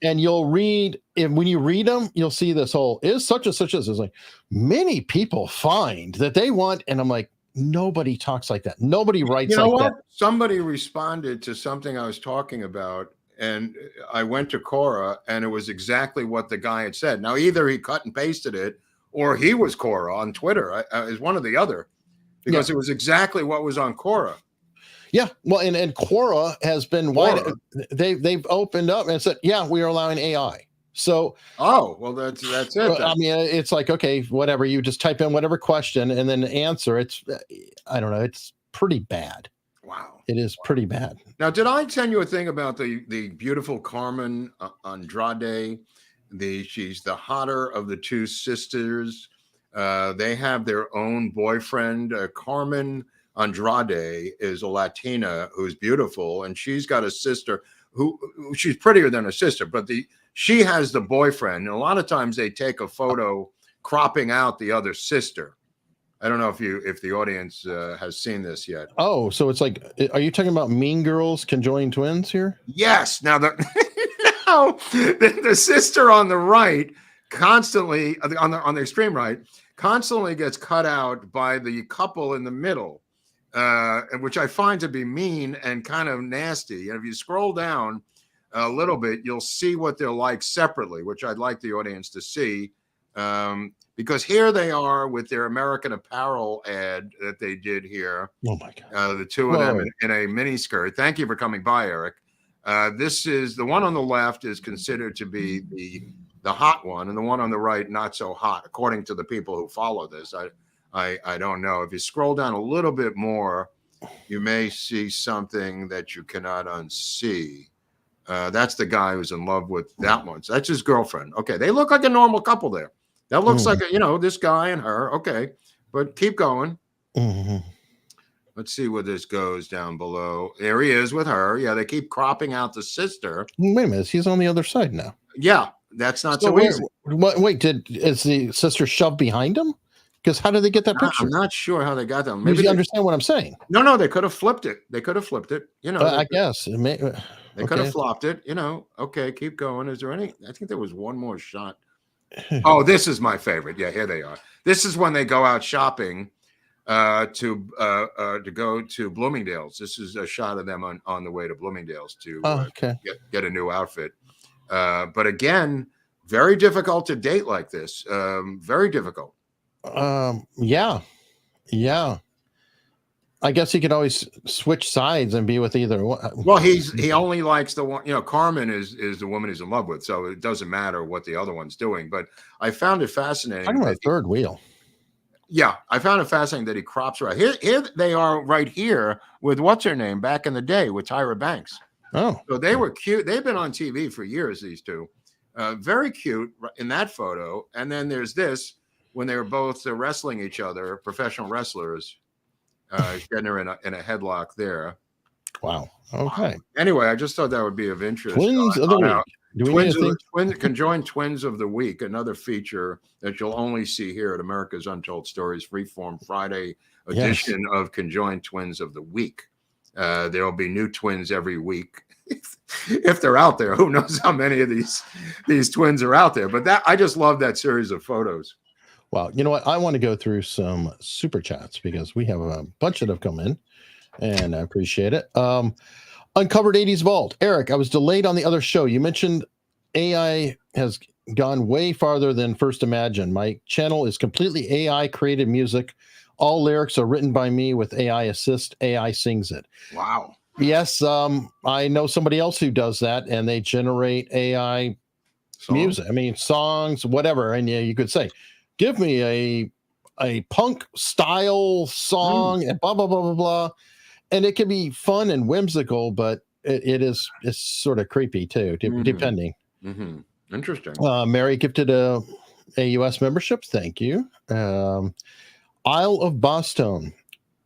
and you'll read, and when you read them, you'll see this whole is such and such as. It's like, many people find that they want, and I'm like, nobody talks like that. Nobody writes that. Somebody responded to something I was talking about, and I went to Kora, and it was exactly what the guy had said. Now, either he cut and pasted it, or he was Kora on Twitter. Is one or the other, because it was exactly what was on Kora. Yeah, well, and Quora has been they've opened up and said, yeah, we are allowing AI. So, that's it. I mean, it's like, okay, whatever. You just type in whatever question and then answer. It's, I don't know. It's pretty bad. Wow, it is pretty bad. Now, did I send you a thing about the beautiful Carmen Andrade? She's the hotter of the two sisters. They have their own boyfriend, Carmen Andrade is a Latina who's beautiful, and she's got a sister who she's prettier than her sister, but she has the boyfriend, and a lot of times they take a photo cropping out the other sister. I don't know if the audience has seen this yet. Oh, so it's like, are you talking about Mean Girls conjoined twins here? Yes. Now the sister on the right constantly on the extreme right constantly gets cut out by the couple in the middle. Which I find to be mean and kind of nasty. And if you scroll down a little bit, you'll see what they're like separately, which I'd like the audience to see. Because here they are with their American Apparel ad that they did here. Oh my God. The two of them in a mini skirt. Thank you for coming by, Eric. This is the one on the left is considered to be the hot one, and the one on the right not so hot, according to the people who follow this. I don't know. If you scroll down a little bit more, you may see something that you cannot unsee. That's the guy who's in love with that one. So that's his girlfriend. Okay, they look like a normal couple there. That looks like this guy and her. Okay, but keep going. Let's see where this goes down below. There he is with her. Yeah, they keep cropping out the sister. Wait a minute, he's on the other side now. Yeah, that's not so easy. Wait, is the sister shoved behind him? Because how did they get that picture? I'm not sure how they got them. Maybe you understand what I'm saying. No, they could have flipped it. They could have flipped it. I guess they could have flopped it. Okay, keep going. Is there any? I think there was one more shot. Oh, this is my favorite. Yeah, here they are. This is when they go out shopping to go to Bloomingdale's. This is a shot of them on the way to Bloomingdale's to get a new outfit. But again, very difficult to date like this. Very difficult. Yeah. I guess he could always switch sides and be with either one. Well, he only likes the one. Carmen is the woman he's in love with, so it doesn't matter what the other one's doing. But I found it fascinating. I'm on a third wheel. Yeah, I found it fascinating that he crops right here. They are right here with what's her name back in the day with Tyra Banks. Oh, so they were cute. They've been on TV for years. These two, very cute in that photo. And then there's this when they were both wrestling each other, professional wrestlers. Getting her in a headlock there. Wow. Okay. Anyway, I just thought that would be of interest. Twins of the week. Conjoined twins of the week, another feature that you'll only see here at America's Untold Stories Freeform Friday edition of Conjoined Twins of the Week. There will be new twins every week. If they're out there, who knows how many of these twins are out there? But I just love that series of photos. Well, you know what? I want to go through some super chats because we have a bunch that have come in, and I appreciate it. Uncovered 80s Vault. Eric, I was delayed on the other show. You mentioned AI has gone way farther than first imagined. My channel is completely AI created music. All lyrics are written by me with AI assist. AI sings it. Wow. Yes, I know somebody else who does that, and they generate AI music. I mean, songs, whatever. And you could say, give me a punk style song and blah, blah, blah, blah, blah. And it can be fun and whimsical, but it's sort of creepy too, depending. Mm-hmm. Interesting. Mary gifted a US membership. Thank you. Isle of Boston.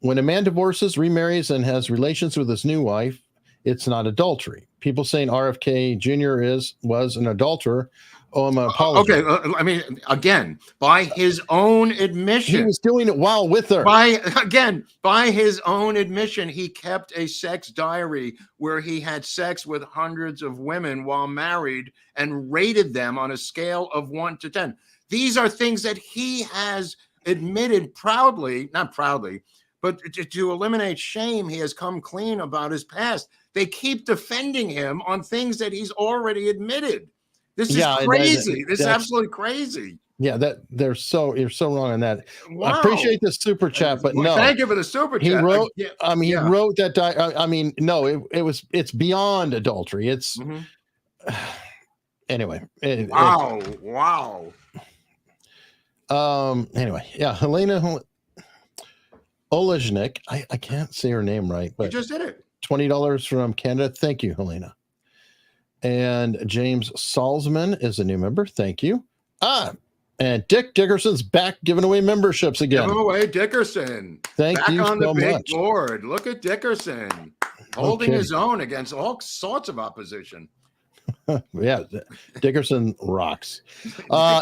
When a man divorces, remarries, and has relations with his new wife, it's not adultery. People saying RFK Jr. was an adulterer. Oh, I'm apologizing. Okay, I mean, again, by his own admission, he was doing it while with her. By his own admission, he kept a sex diary where he had sex with hundreds of women while married and rated them on a scale of 1 to 10. These are things that he has admitted proudly, not proudly, but to eliminate shame, he has come clean about his past. They keep defending him on things that he's already admitted. This is crazy. This is absolutely crazy. Yeah, you're so wrong on that. Wow. I appreciate the super chat, but no. Thank you for the super chat. He wrote. He wrote that. It's beyond adultery. It's anyway. Wow. Anyway, yeah, Helena Olejnik. I can't say her name right, but you just did it. $20 from Canada. Thank you, Helena. And James Salzman is a new member. Thank you. And Dick Dickerson's back giving away memberships again. Giving away Dickerson. Thank you so much. Back on the big board. Look at Dickerson holding his own against all sorts of opposition. Yeah, Dickerson rocks.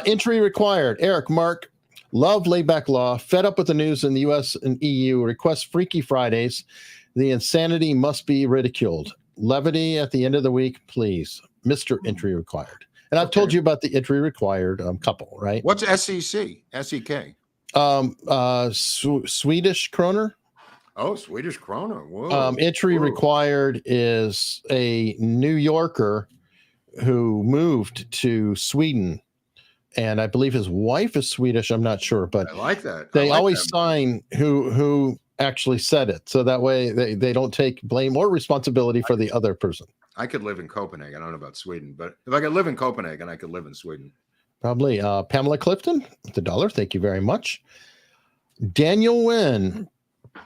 Entry required. Eric, Mark, love laid-back law, fed up with the news in the U.S. and EU, request Freaky Fridays. The insanity must be ridiculed. Levity at the end of the week, please. Mr. Entry required. And I've told you about the entry required couple, right? What's SEC? SEK? Swedish kroner. Oh, Swedish kroner. Whoa. Entry required is a New Yorker who moved to Sweden. And I believe his wife is Swedish. I'm not sure, but I like that. They always sign who actually said it. So that way they don't take blame or responsibility for the other person. I could live in Copenhagen. I don't know about Sweden, but if I could live in Copenhagen, I could live in Sweden. Probably. Pamela Clifton with $1. Thank you very much. Daniel Wynn.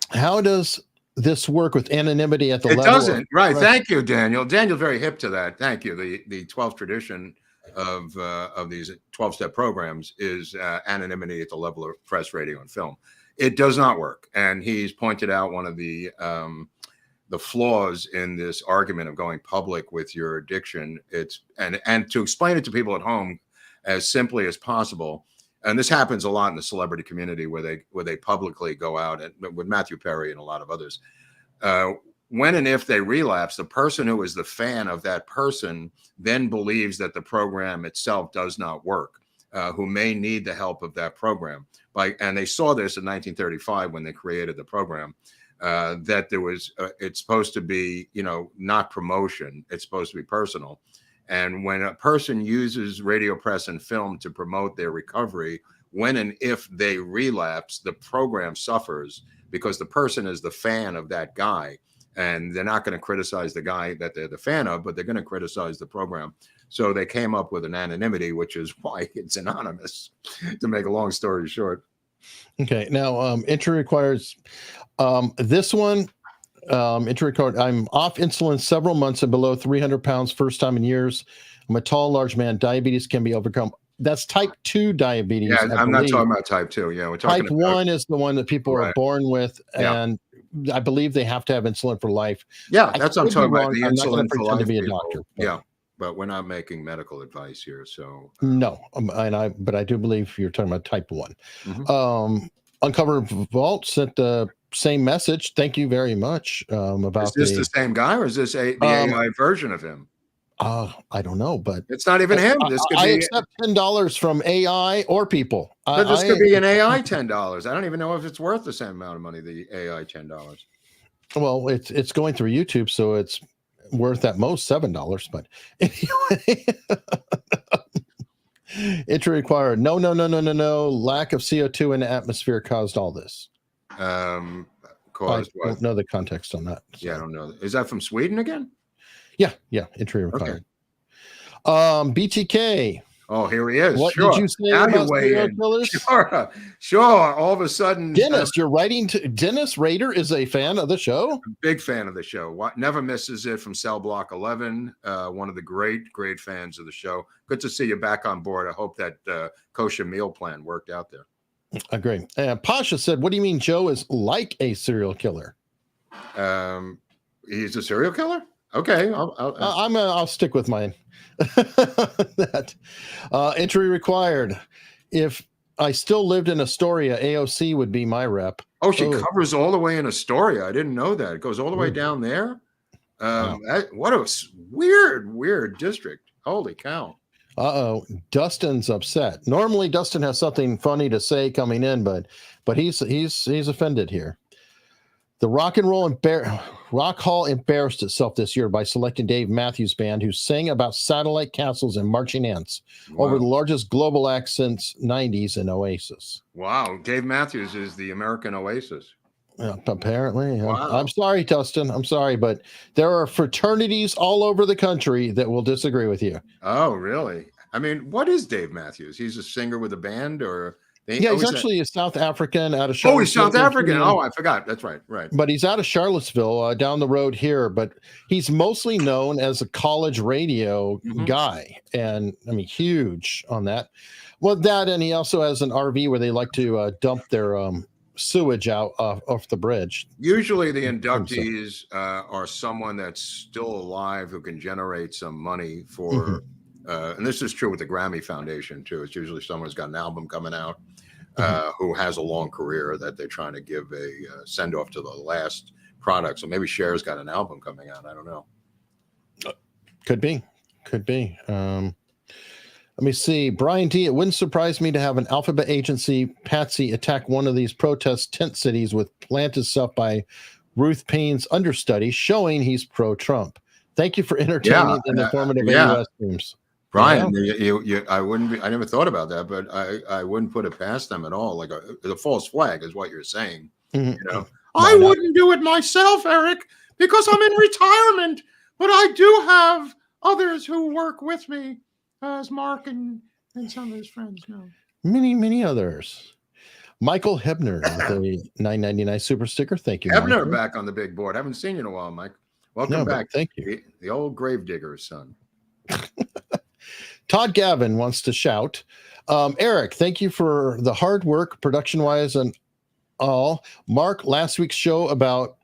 How does this work with anonymity at the level? It doesn't. Right. Thank you, Daniel. Daniel's very hip to that. Thank you. The 12th tradition of these 12-step programs is anonymity at the level of press, radio, and film. It does not work. And he's pointed out one of the flaws in this argument of going public with your addiction. And to explain it to people at home as simply as possible. And this happens a lot in the celebrity community where they publicly go out, and with Matthew Perry and a lot of others. When and if they relapse, the person who is the fan of that person then believes that the program itself does not work, who may need the help of that program. And they saw this in 1935 when they created the program, that there was, it's supposed to be, not promotion. It's supposed to be personal. And when a person uses radio, press, and film to promote their recovery, when and if they relapse, the program suffers because the person is the fan of that guy, and they're not going to criticize the guy that they're the fan of, but they're going to criticize the program. So they came up with an anonymity, which is why it's anonymous, to make a long story short. Okay. Now, entry requires this one. Entry required. I'm off insulin several months and below 300 pounds, first time in years. I'm a tall, large man. Diabetes can be overcome. That's type 2 diabetes. Yeah, I'm not talking about type 2. Yeah, we're talking type about 1 is the one that people are born with, and I believe they have to have insulin for life. Yeah, that's what I'm talking about. The I'm not insulin for pretend life to be a people. doctor. Yeah, but we're not making medical advice here. So no, but I do believe you're talking about type 1. Mhm. Uncover Vault sent the same message. Thank you very much. About is this the same guy, or is this the AI version of him? I don't know, but it's not even him. This could I be accept $10 from AI or people. But this could be an AI $10. I don't even know if it's worth the same amount of money. The AI $10. Well, it's going through YouTube, so it's worth at most $7. But anyway, entry required. No. Lack of CO2 in the atmosphere caused all this. Caused I don't know the context on that. So. Yeah, I don't know. Is that from Sweden again? Yeah. Entry required. Okay. BTK. Oh, here he is. What sure. did you say about serial killers? Sure. All of a sudden, Dennis, you're writing to Dennis Rader is a fan of the show. Big fan of the show. Never misses it from Cell Block 11. One of the great fans of the show. Good to see you back on board. I hope that kosher meal plan worked out there. Agree. Pasha said, "What do you mean Joe is like a serial killer?" He's a serial killer. Okay, I'll stick with mine. That entry required. If I still lived in Astoria, AOC would be my rep. Oh, she covers all the way in Astoria. I didn't know that. It goes all the way down there. Wow. What a weird district. Holy cow. Dustin's upset. Normally Dustin has something funny to say coming in, but he's offended here. The Rock Hall embarrassed itself this year by selecting Dave Matthews Band, who sang about satellite castles and marching ants over the largest global act since 90s in Oasis. Wow. Dave Matthews is the American Oasis. Apparently. Wow. I'm sorry, Dustin. I'm sorry, but there are fraternities all over the country that will disagree with you. Oh, really? I mean, what is Dave Matthews? He's a singer with a band, or... he's actually a South African out of Charlottesville. Oh, he's South African. Oh, I forgot. That's right. But he's out of Charlottesville, down the road here. But he's mostly known as a college radio guy. And, I mean, huge on that. Well, that, and he also has an RV where they like to dump their sewage out off the bridge. Usually the inductees are someone that's still alive who can generate some money for... and this is true with the Grammy Foundation, too. It's usually someone who's got an album coming out. Who has a long career that they're trying to give a send off to the last product. So maybe Cher's got an album coming out. I don't know. Could be. Let me see. Brian D. It wouldn't surprise me to have an alphabet agency patsy attack one of these protest tent cities with planted stuff by Ruth Payne's understudy showing he's pro-Trump. Thank you for entertaining and informative AUS streams. Brian, I never thought about that, but I wouldn't put it past them at all. Like a false flag is what you're saying. You know, I wouldn't do it myself, Eric, because I'm in retirement, but I do have others who work with me, as Mark and some of his friends know. Many others. Michael Hebner with a $9.99 super sticker. Thank you, Hebner, Michael. back on the big board. Haven't seen you in a while, Mike. Welcome back. Thank you. The old gravedigger's son. Todd Gavin wants to shout. Eric, thank you for the hard work, production-wise and all. Mark, last week's show about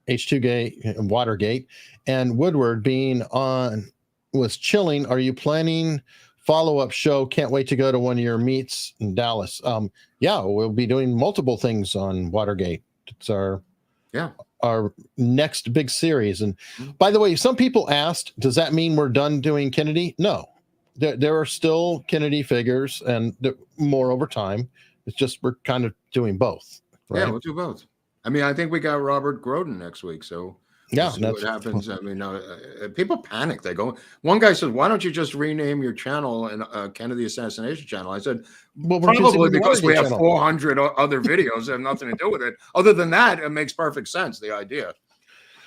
H2Gate and Watergate and Woodward being on was chilling. Are you planning follow-up show? Can't wait to go to one of your meets in Dallas. Yeah, we'll be doing multiple things on Watergate. It's our next big series. And by the way, some people asked, does that mean we're done doing Kennedy? No. There are still Kennedy figures and more over time. It's just we're kind of doing both. Right? Yeah, we'll do both. I mean, I think we got Robert Groden next week, so Yeah, See what happens. I mean, people panic. They go. One guy said, "Why don't you just rename your channel and Kennedy Assassination Channel?" I said, well, "Probably because we have channel. 400 other videos that have nothing to do with it. Other than that, it makes perfect sense. The idea,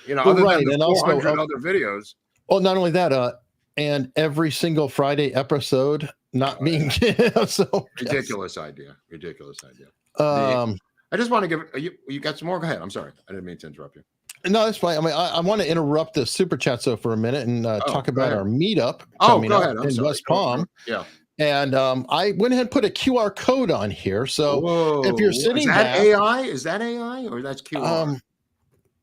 Well, other right, than the and 400 also, other videos." well, not only that, and every single Friday episode not being so Ridiculous idea. Ridiculous idea. um I just want to give you got some more. Go ahead. I'm sorry. I didn't mean to interrupt you. no, that's fine. I mean, I want to interrupt the super chat so for a minute and talk go about ahead. our meetup Go up ahead. I'm in sorry. West Palm. Yeah. And I went ahead and put a QR code on here. So if you're sitting back, AI? Is that AI or that's QR?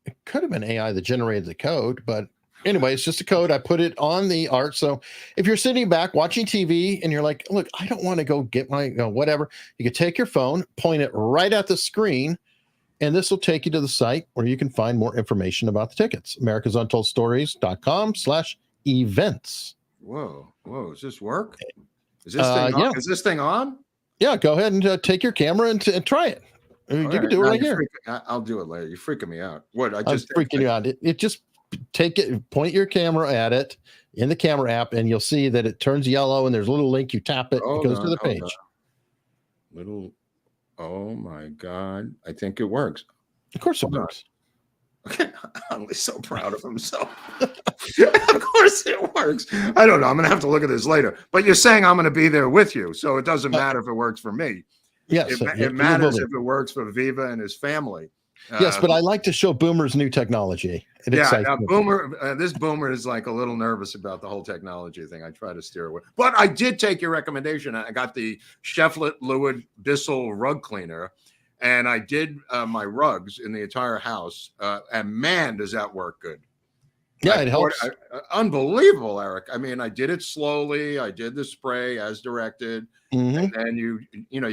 It could have been AI that generated the code, but anyway, it's just a code. I put it on the art. So if you're sitting back watching TV and you're like, look, I don't want to go get my whatever, you can take your phone, point it right at the screen, and this will take you to the site where you can find more information about the tickets. americasuntoldstories.com/events. Whoa. Does this work? Is this thing on? Yeah. Is this thing on? Yeah, go ahead and take your camera and try it. You can do it right here. I'll do it later. You're freaking me out. What? I'm freaking you out. It just point your camera at it in the camera app, and you'll see that it turns yellow, and there's a little link. You tap it, it goes to the page. Oh my God! I think it works. Of course it works. I'm so proud of himself. Of course it works. I don't know. I'm gonna have to look at this later. But you're saying I'm gonna be there with you, so it doesn't matter if it works for me. Yes, it matters if it works for Viva and his family. Yes, but I like to show boomers new technology. Now this boomer is like a little nervous about the whole technology thing. I try to steer away. But I did take your recommendation. I got the Shefflet Lewitt Bissell rug cleaner, and I did my rugs in the entire house. And man, does that work good. Yeah, it helps. Unbelievable, Eric. I mean, I did it slowly. I did the spray as directed. And then you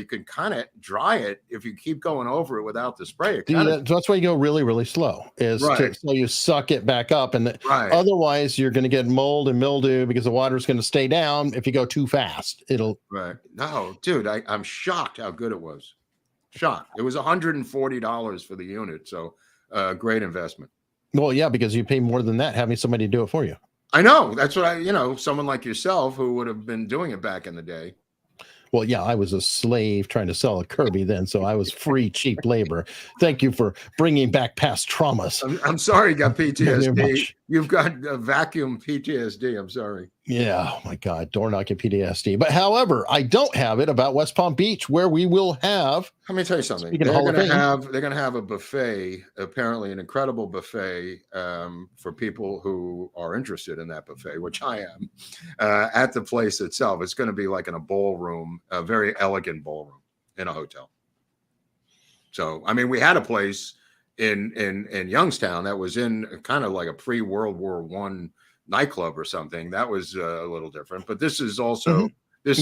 can kind of dry it if you keep going over it without the spray. That's why you go really, really slow. So you suck it back up, and otherwise you're going to get mold and mildew because the water is going to stay down. If you go too fast, it'll. Right. No, dude, I'm shocked how good it was. Shocked. It was $140 for the unit, so great investment. Well, yeah, because you pay more than that having somebody do it for you. I know. That's what someone like yourself who would have been doing it back in the day. Well, yeah, I was a slave trying to sell a Kirby then, so I was free, cheap labor. Thank you for bringing back past traumas. I'm sorry you got PTSD. You've got a vacuum PTSD. I'm sorry. Yeah, oh my God, door knocking PTSD. But however, I don't have it about West Palm Beach, where we will have. Let me tell you something. They're going to have a buffet, apparently an incredible buffet for people who are interested in that buffet, which I am, at the place itself. It's going to be like in a ballroom, a very elegant ballroom in a hotel. So, I mean, we had a place in Youngstown that was in kind of like a pre-World War I nightclub or something. That was a little different, but this is also it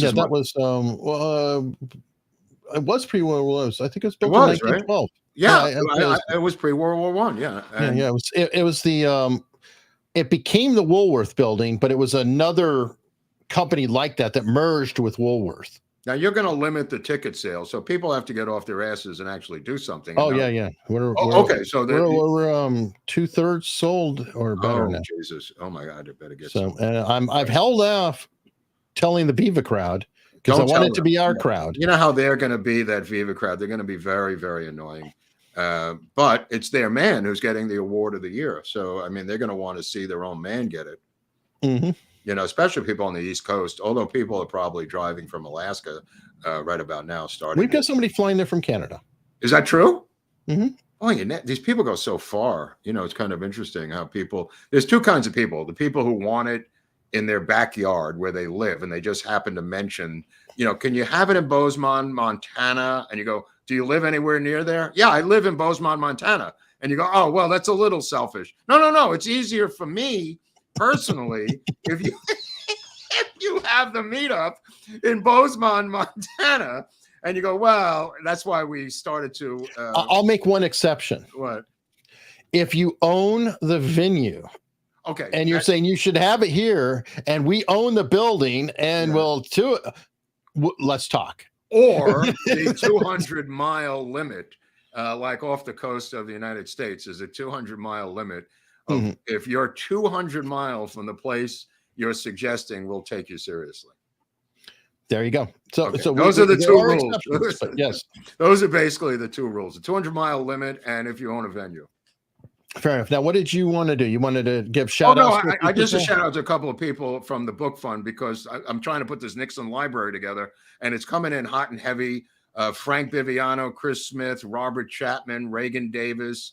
was pre-World War. I think it was built in 1912. Right? Yeah, it was pre-World War I. Yeah, it was the it became the Woolworth building, but it was another company like that merged with Woolworth. Now you're going to limit the ticket sales, so people have to get off their asses and actually do something. Oh yeah. We're okay. So we're 2/3 sold or better now. Jesus! Oh my God! I better get some. And I've held off telling the Viva crowd because I want it to be our crowd. You know how they're going to be, that Viva crowd. They're going to be very, very annoying. But it's their man who's getting the award of the year. So I mean, they're going to want to see their own man get it. Mm-hmm. Especially people on the East Coast, although people are probably driving from Alaska right about now. We've got somebody flying there from Canada. Is that true? Mm-hmm. Oh, these people go so far. It's kind of interesting how there's two kinds of people. The people who want it in their backyard where they live, and they just happen to mention, can you have it in Bozeman, Montana? And you go, do you live anywhere near there? Yeah, I live in Bozeman, Montana. And you go, oh, well, that's a little selfish. No. It's easier for me personally, if you have the meetup in Bozeman, Montana, and you go, well, that's why we started to. I'll make one exception. What? If you own the venue, okay, and you're saying you should have it here, and we own the building, and let's talk. Or the 200-mile limit, like off the coast of the United States, is a 200-mile limit of if you're 200 miles from the place you're suggesting, we'll take you seriously. There you go. So, Okay. so those are the two rules. But yes, those are basically the two rules: the 200-mile limit, and if you own a venue. Fair enough. Now, what did you want to do? You wanted to give Oh shout no, outs? I just a shout out to a couple of people from the book fund, because I'm trying to put this Nixon Library together, and it's coming in hot and heavy. Frank Viviano, Chris Smith, Robert Chapman, Reagan Davis,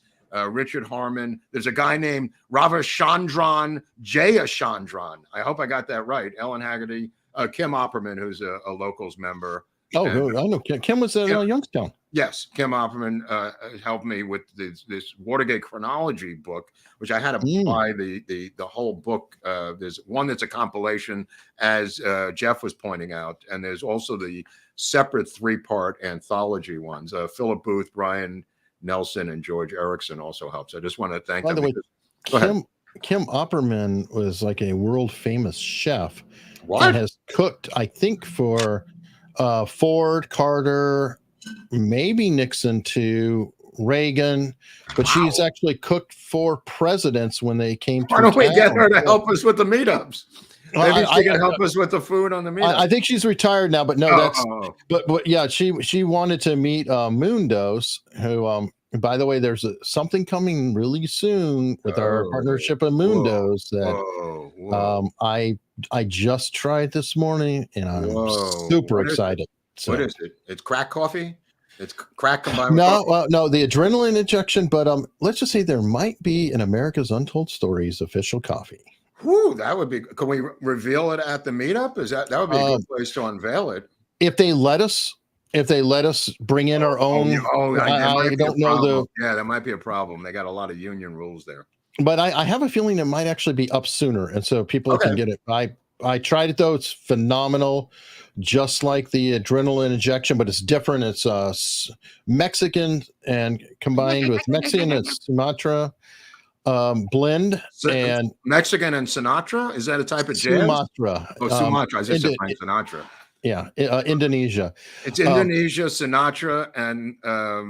Richard Harmon. There's a guy named Ravichandran Jayachandran. I hope I got that right. Ellen Haggerty, Kim Opperman, who's a locals member. Oh, and, I know. Kim was at Youngstown. Yes, Kim Opperman helped me with this Watergate chronology book, which I had to buy the whole book. There's one that's a compilation, as Jeff was pointing out, and there's also the separate 3-part anthology ones. Philip Booth, Brian Nelson, and George Erickson also helps. I just want to thank them. By the way, Kim Opperman was like a world famous chef. What? And has cooked, I think, for Ford, Carter, maybe Nixon to Reagan, but she's actually cooked for presidents when they came to Why don't we town. get her to help us with the meetups? Maybe she can help us with the food on the meetup. I think she's retired now, but no, but yeah, she wanted to meet Moondos, who by the way, there's something coming really soon with our partnership with Moondos that I just tried this morning, and I'm super excited. So, what is it? It's crack coffee? It's crack combined with coffee? No, the adrenaline injection, but let's just say there might be an America's Untold Stories official coffee. Whew, that would be. Can we reveal it at the meetup? That would be a good place to unveil it. If they let us bring in our own. I don't know that might be a problem. They got a lot of union rules there. But I have a feeling it might actually be up sooner, and so people can get it. I tried it though; it's phenomenal, just like the adrenaline injection, but it's different. It's Mexican and combined with Mexican and Sumatra blend. And Mexican and Sinatra, is that a type of jazz? Sumatra. Sumatra. I just said Frank Sinatra. Yeah, Indonesia. It's Indonesia, Sinatra, and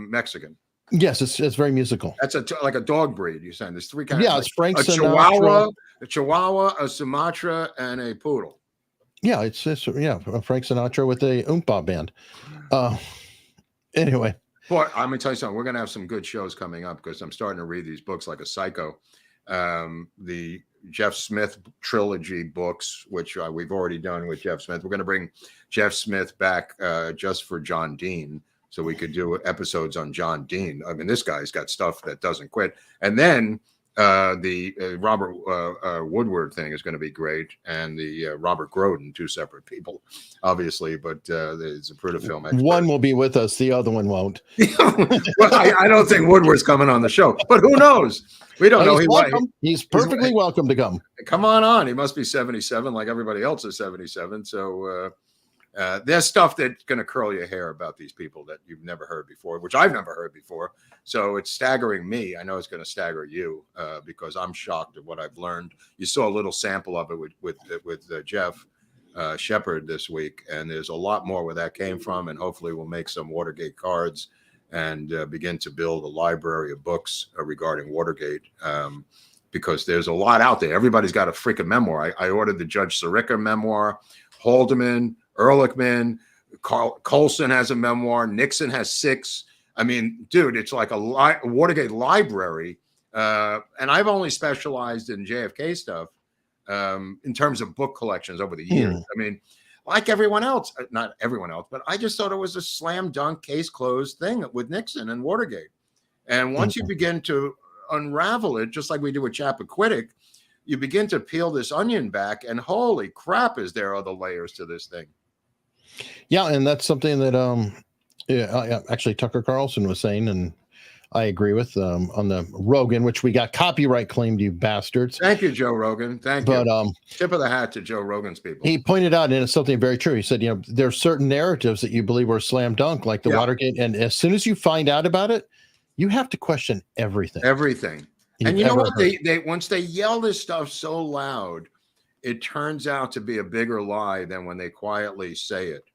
Mexican. Yes, it's very musical. That's like a dog breed. You're saying there's 3 kinds. Yeah, it's Frank Sinatra, a Chihuahua, a Sumatra, and a poodle. Yeah, it's Frank Sinatra with a oompa band. Anyway, boy, I'm gonna tell you something. We're gonna have some good shows coming up, because I'm starting to read these books like a psycho. The Jeff Smith trilogy books, which we've already done with Jeff Smith. We're going to bring Jeff Smith back just for John Dean, so we could do episodes on John Dean. I mean, this guy's got stuff that doesn't quit. And then the Robert Woodward thing is going to be great, and the Robert Groden, 2 separate people, obviously, but it's a Zapruder film expert. One will be with us, the other one won't. Well, I don't think Woodward's coming on the show, but who knows? We don't know. He's perfectly welcome to come. Come on. He must be 77, like everybody else is 77. So there's stuff that's going to curl your hair about these people that you've never heard before, which I've never heard before. So it's staggering me. I know it's going to stagger you because I'm shocked at what I've learned. You saw a little sample of it with Jeff Shepard this week, and there's a lot more where that came from. And hopefully we'll make some Watergate cards and begin to build a library of books regarding Watergate, because there's a lot out there. Everybody's got a freaking memoir. I ordered the Judge Sirica memoir, Haldeman, Ehrlichman, Colson has a memoir, Nixon has 6. I mean, dude, it's like a Watergate library. And I've only specialized in JFK stuff in terms of book collections over the years. I mean, like everyone else, not everyone else, but I just thought it was a slam dunk, case closed thing with Nixon and Watergate. And once you begin to unravel it, just like we do with Chappaquiddick, you begin to peel this onion back, and holy crap, is there other layers to this thing? Yeah, and that's something that actually Tucker Carlson was saying, and I agree with on the Rogan, which we got copyright claimed, you bastards. Thank you, Joe Rogan. Thank you. Tip of the hat to Joe Rogan's people. He pointed out, and it's something very true. He said, there are certain narratives that you believe were slam dunk, like the Watergate, and as soon as you find out about it, you have to question everything. And you know what? They once they yell this stuff so loud, it turns out to be a bigger lie than when they quietly say it.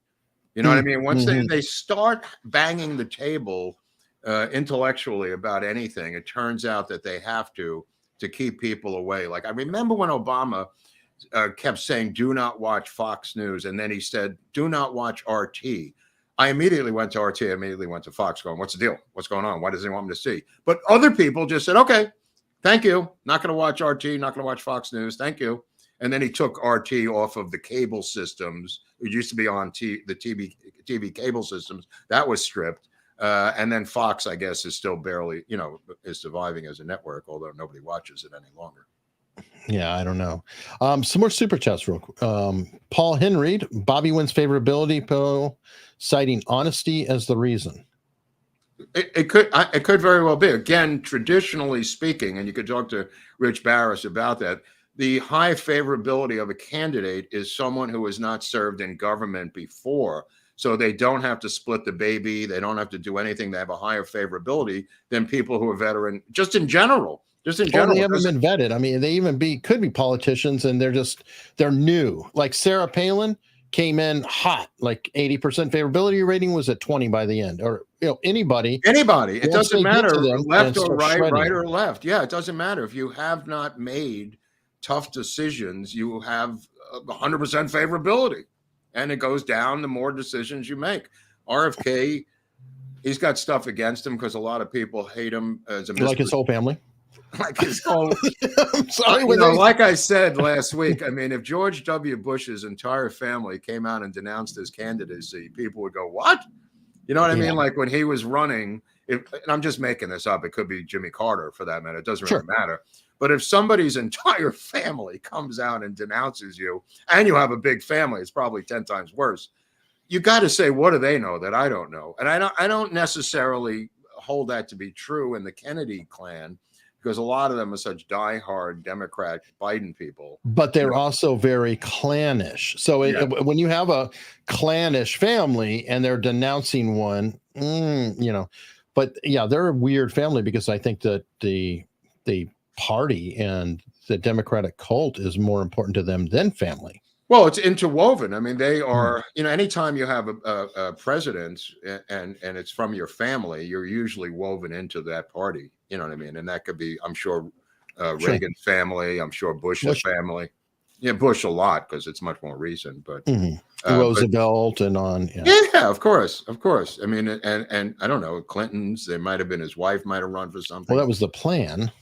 You know what I mean? Once they start banging the table intellectually about anything, it turns out that they have to to keep people away. Like I remember when Obama kept saying, "Do not watch Fox News," and then he said, "Do not watch RT." I immediately went to RT. I immediately went to Fox, going, "What's the deal? What's going on? Why does he want me to see?" But other people just said, "Okay, thank you. Not going to watch RT. Not going to watch Fox News. Thank you." And then he took RT off of the cable systems. It used to be on the TV cable systems. That was stripped. And then Fox, I guess, is still barely, is surviving as a network, although nobody watches it any longer. Yeah, I don't know. Some more super chats real quick. Paul Henry, Bobby wins favorability poll, citing honesty as the reason. It could very well be. Again, traditionally speaking, and you could talk to Rich Barris about that, the high favorability of a candidate is someone who has not served in government before. So they don't have to split the baby. They don't have to do anything. They have a higher favorability than people who are veteran, just in general. They haven't been vetted. I mean, they could be politicians, and they're new. Like Sarah Palin came in hot, like 80% favorability rating, was at 20 by the end. Or anybody. It doesn't matter, left or right or left. Yeah, it doesn't matter. If you have not made tough decisions, you have 100% favorability, and it goes down the more decisions you make. RFK, he's got stuff against him because a lot of people hate him as a like his whole family. Like his whole, I'm sorry, like I said last week, I mean, if George W. Bush's entire family came out and denounced his candidacy, people would go, "What?" You know what I mean? Like when he was running, and I'm just making this up, it could be Jimmy Carter for that matter. It doesn't really matter. But if somebody's entire family comes out and denounces you, and you have a big family, it's probably 10 times worse. You got to say, what do they know that I don't know? And I don't necessarily hold that to be true in the Kennedy clan, because a lot of them are such diehard Democrat Biden people. But they're also very clannish. So when you have a clannish family and they're denouncing one, but yeah, they're a weird family, because I think that the party and the Democratic cult is more important to them than family. Well, it's interwoven. I mean, they are, anytime you have a president and it's from your family, you're usually woven into that party. You know what I mean? And that could be, I'm sure, Reagan's family. I'm sure Bush's family. Yeah, Bush a lot, because it's much more recent. But Roosevelt and on. Yeah, of course. I mean, and I don't know, Clinton's. They might have been, his wife might have run for something. Well, that was the plan.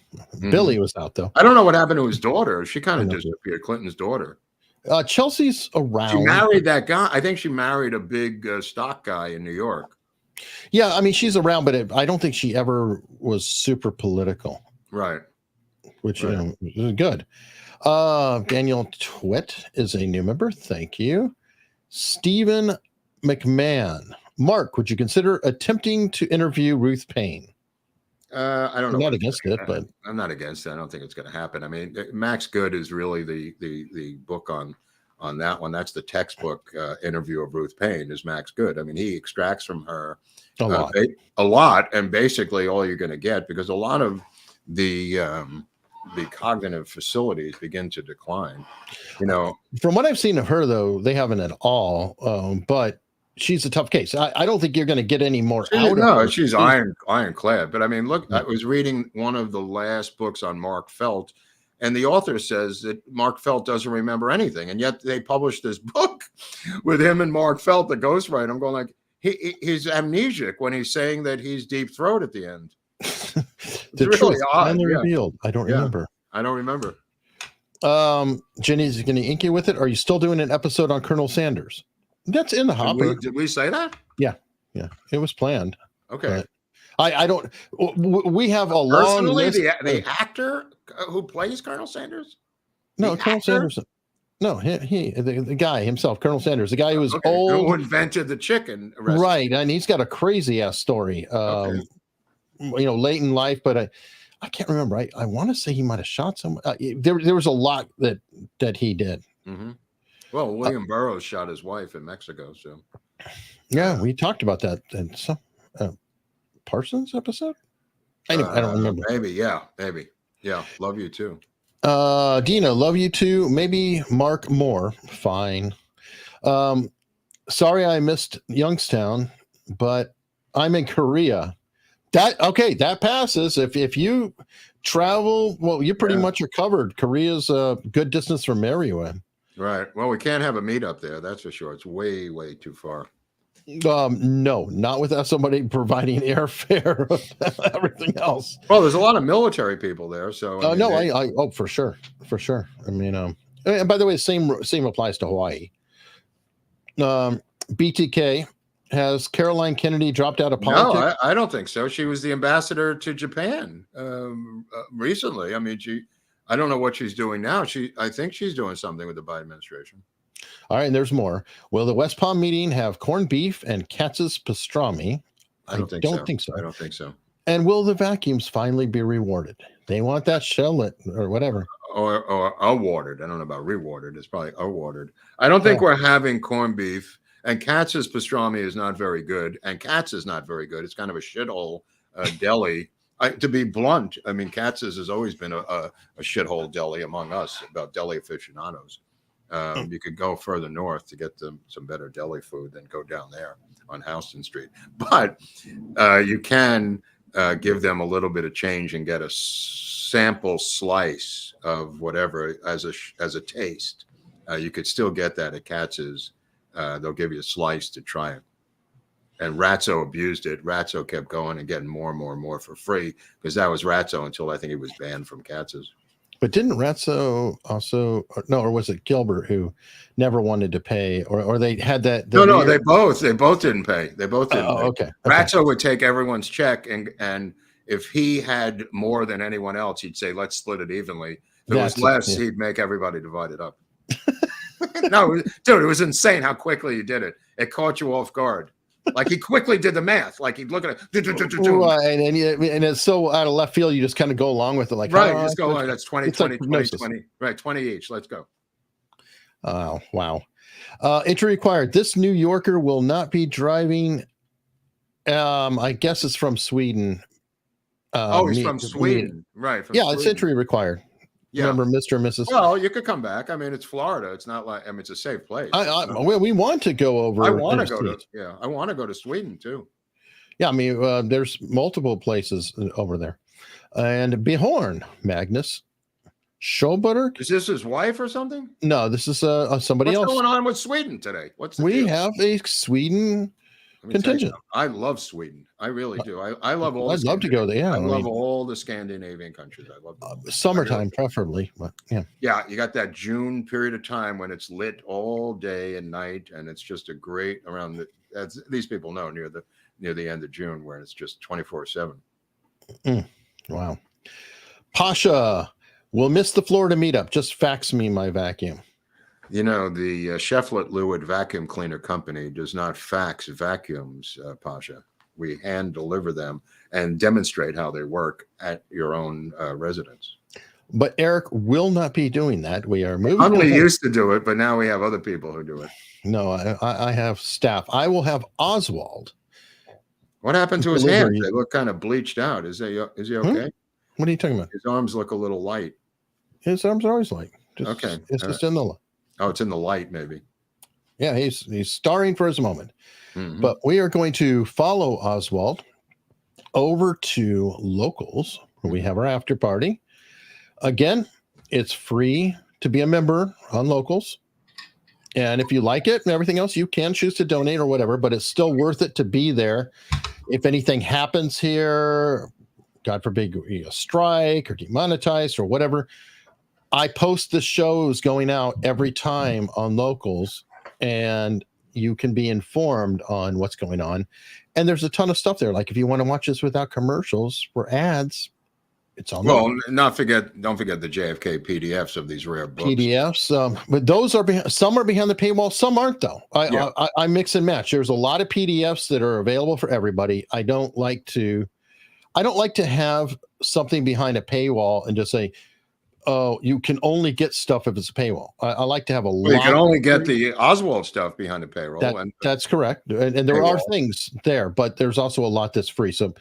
Billy was out though. I don't know what happened to his daughter. She kind of disappeared. Clinton's daughter. Chelsea's around. She married that guy. I think she married a big stock guy in New York. Yeah, I mean, she's around, but I don't think she ever was super political. Right. Which is good. Daniel Twit is a new member. Thank you. Stephen McMahon. Mark, would you consider attempting to interview Ruth Paine? I don't know. I'm not against it, but I'm not against it. I don't think it's going to happen. I mean, Max Good is really the book on that one. That's the textbook interview of Ruth Paine is Max Good. I mean, he extracts from her a lot, and basically all you're going to get, because a lot of the cognitive facilities begin to decline. From what I've seen of her, though, they haven't at all. But she's a tough case. I don't think you're going to get any more out of her. She's ironclad. But I mean, look, I was reading one of the last books on Mark Felt, and the author says that Mark Felt doesn't remember anything, and yet they published this book with him and Mark Felt, the ghostwriter. I'm going like, he's amnesic when he's saying that he's deep throat at the end. The really truth finally revealed. I don't remember. I don't remember. Jenny's going to ink you with it. Are you still doing an episode on Colonel Sanders? That's in the hopper. Did we say that? Yeah. It was planned. Okay. I don't. We have a long list. The actor who plays Colonel Sanders? No, Colonel Sanders. No, the guy himself, Colonel Sanders, the guy who was old, who invented the chicken recipe. Right, and he's got a crazy ass story. Late in life, but I can't remember. I want to say he might have shot someone. There was a lot that he did. Mm-hmm. Well, William Burroughs shot his wife in Mexico. So, yeah, we talked about that in some Parsons episode. Anyway, I don't remember. Maybe, yeah. Love you too. Dina, love you too. Maybe Mark Moore. Fine. Sorry, I missed Youngstown, but I'm in Korea. That passes. If you Travel, well, you pretty Yeah. much are covered. Korea's a good distance from Maryland. Right. Well, we can't have a meetup there. That's for sure. It's way, way too far. No, not without somebody providing airfare, everything else. Well, there's a lot of military people there, so I mean, No, oh, for sure. I mean, and by the way, same applies to Hawaii. BTK, has Caroline Kennedy dropped out of politics? No, I don't think so. She was the ambassador to Japan recently. I mean, I don't know what she's doing now. I think she's doing something with the Biden administration. All right, and there's more. Will the West Palm meeting have corned beef and Katz's pastrami? I don't think so. I don't think so. And will the vacuums finally be rewarded? They want that shell or whatever. Or awarded. I don't know about rewarded. It's probably awarded. I don't think we're having corned beef. And Katz's pastrami is not very good. And Katz is not very good. It's kind of a shithole deli. To be blunt, I mean, Katz's has always been a shithole deli among us, about deli aficionados. You could go further north to get some better deli food than go down there on Houston Street. But you can give them a little bit of change and get a sample slice of whatever as a taste. You could still get that at Katz's. They'll give you a slice to try it. And Ratso abused it. Ratso kept going and getting more and more and more for free because that was Ratso until I think he was banned from Katz's. But didn't Ratso also, or was it Gilbert who never wanted to pay, or they had that? No, they both didn't pay. They both didn't pay. Okay. Ratso would take everyone's check, and if he had more than anyone else, he'd say, let's split it evenly. If it was less, he'd make everybody divide it up. No, dude, it was insane how quickly he did it. It caught you off guard. Like he quickly did the math. Like he'd look at it. And it's so out of left field, you just kind of go along with it. Like, right, just go along. That's 20, 20, like 20, 20. Right, 20 each. Let's go. Oh, wow. Entry required. This New Yorker will not be driving. I guess it's from Sweden. He's from Sweden. Right. Sweden. It's entry required. Yeah. Remember, Mr. and Mrs. Well, you could come back. I mean, it's Florida. It's not like, I mean, it's a safe place. We want to go over. I want to go to Sweden too. Yeah. I mean, there's multiple places over there. And Behorn, Magnus Schoberg. Is this his wife or something? No, this is somebody else. What's going on with Sweden today? We have a Sweden contingent. I love Sweden. I really do. I love all. I'd love to go there. Yeah, I love all the Scandinavian countries. I love them. Summertime, preferably. But yeah. Yeah, you got that June period of time when it's lit all day and night, and it's just a great around as these people know near the end of June where it's just 24/7. Wow. Pasha will miss the Florida meetup. Just fax me my vacuum. You know, the Shefflet Lewitt Vacuum Cleaner Company does not fax vacuums, Pasha. We hand deliver them and demonstrate how they work at your own residence. But Eric will not be doing that. We are moving. Huntley used to do it, but now we have other people who do it. No, I have staff. I will have Oswald. What happened to his hands? They look kind of bleached out. Is he okay? What are you talking about? His arms look a little light. His arms are always light. Okay. It's just in the light. Oh, it's in the light, maybe. Yeah, he's starring for his moment. Mm-hmm. But we are going to follow Oswald over to Locals, where we have our after party. Again, it's free to be a member on Locals. And if you like it and everything else, you can choose to donate or whatever, but it's still worth it to be there. If anything happens here, God forbid, a strike or demonetized or whatever, I post the shows going out every time on Locals, and you can be informed on what's going on. And there's a ton of stuff there. Like if you want to watch this without commercials for ads, it's on. Well, don't forget the JFK PDFs of these rare books. PDFs, but those are some are behind the paywall, some aren't though. I mix and match. There's a lot of PDFs that are available for everybody. I don't like to have something behind a paywall and just say, oh, you can only get stuff if it's a paywall. I like to have a lot. You can only get the Oswald stuff behind the payroll. That's correct. And there are things there, but there's also a lot that's free. So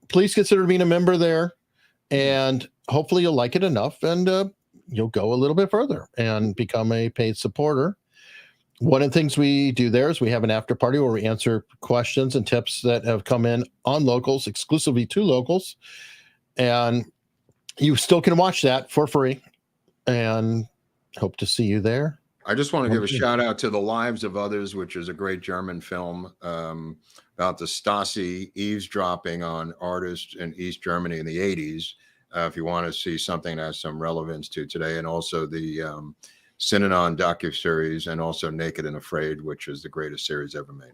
please consider being a member there, and hopefully you'll like it enough and you'll go a little bit further and become a paid supporter. One of the things we do there is we have an after party where we answer questions and tips that have come in on Locals, exclusively to Locals. And you still can watch that for free, and hope to see you there. I just want to give a Okay. shout out to The Lives of Others, which is a great German film about the Stasi eavesdropping on artists in East Germany in the 80s. If you want to see something that has some relevance to today, and also the Synanon docuseries, and also Naked and Afraid, which is the greatest series ever made.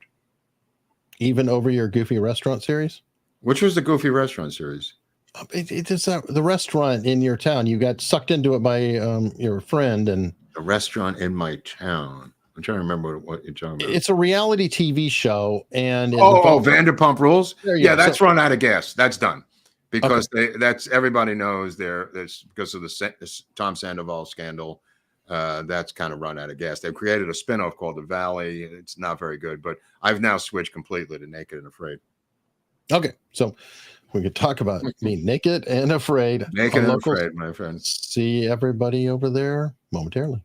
Even over your Goofy Restaurant series? Which was the Goofy Restaurant series? It is the restaurant in your town. You got sucked into it by your friend, and The restaurant in my town. I'm trying to remember what you're talking about. it's a reality TV show. And it Oh, involves- Vanderpump Rules. There you Yeah, go. that's So- run out of gas. That's done because that's everybody knows there's because of the Tom Sandoval scandal. That's kind of run out of gas. They've created a spinoff called The Valley. It's not very good, but I've now switched completely to Naked and Afraid. Okay, so we could talk about being naked and afraid. Naked on and Locals. Afraid, my friends. See everybody over there momentarily.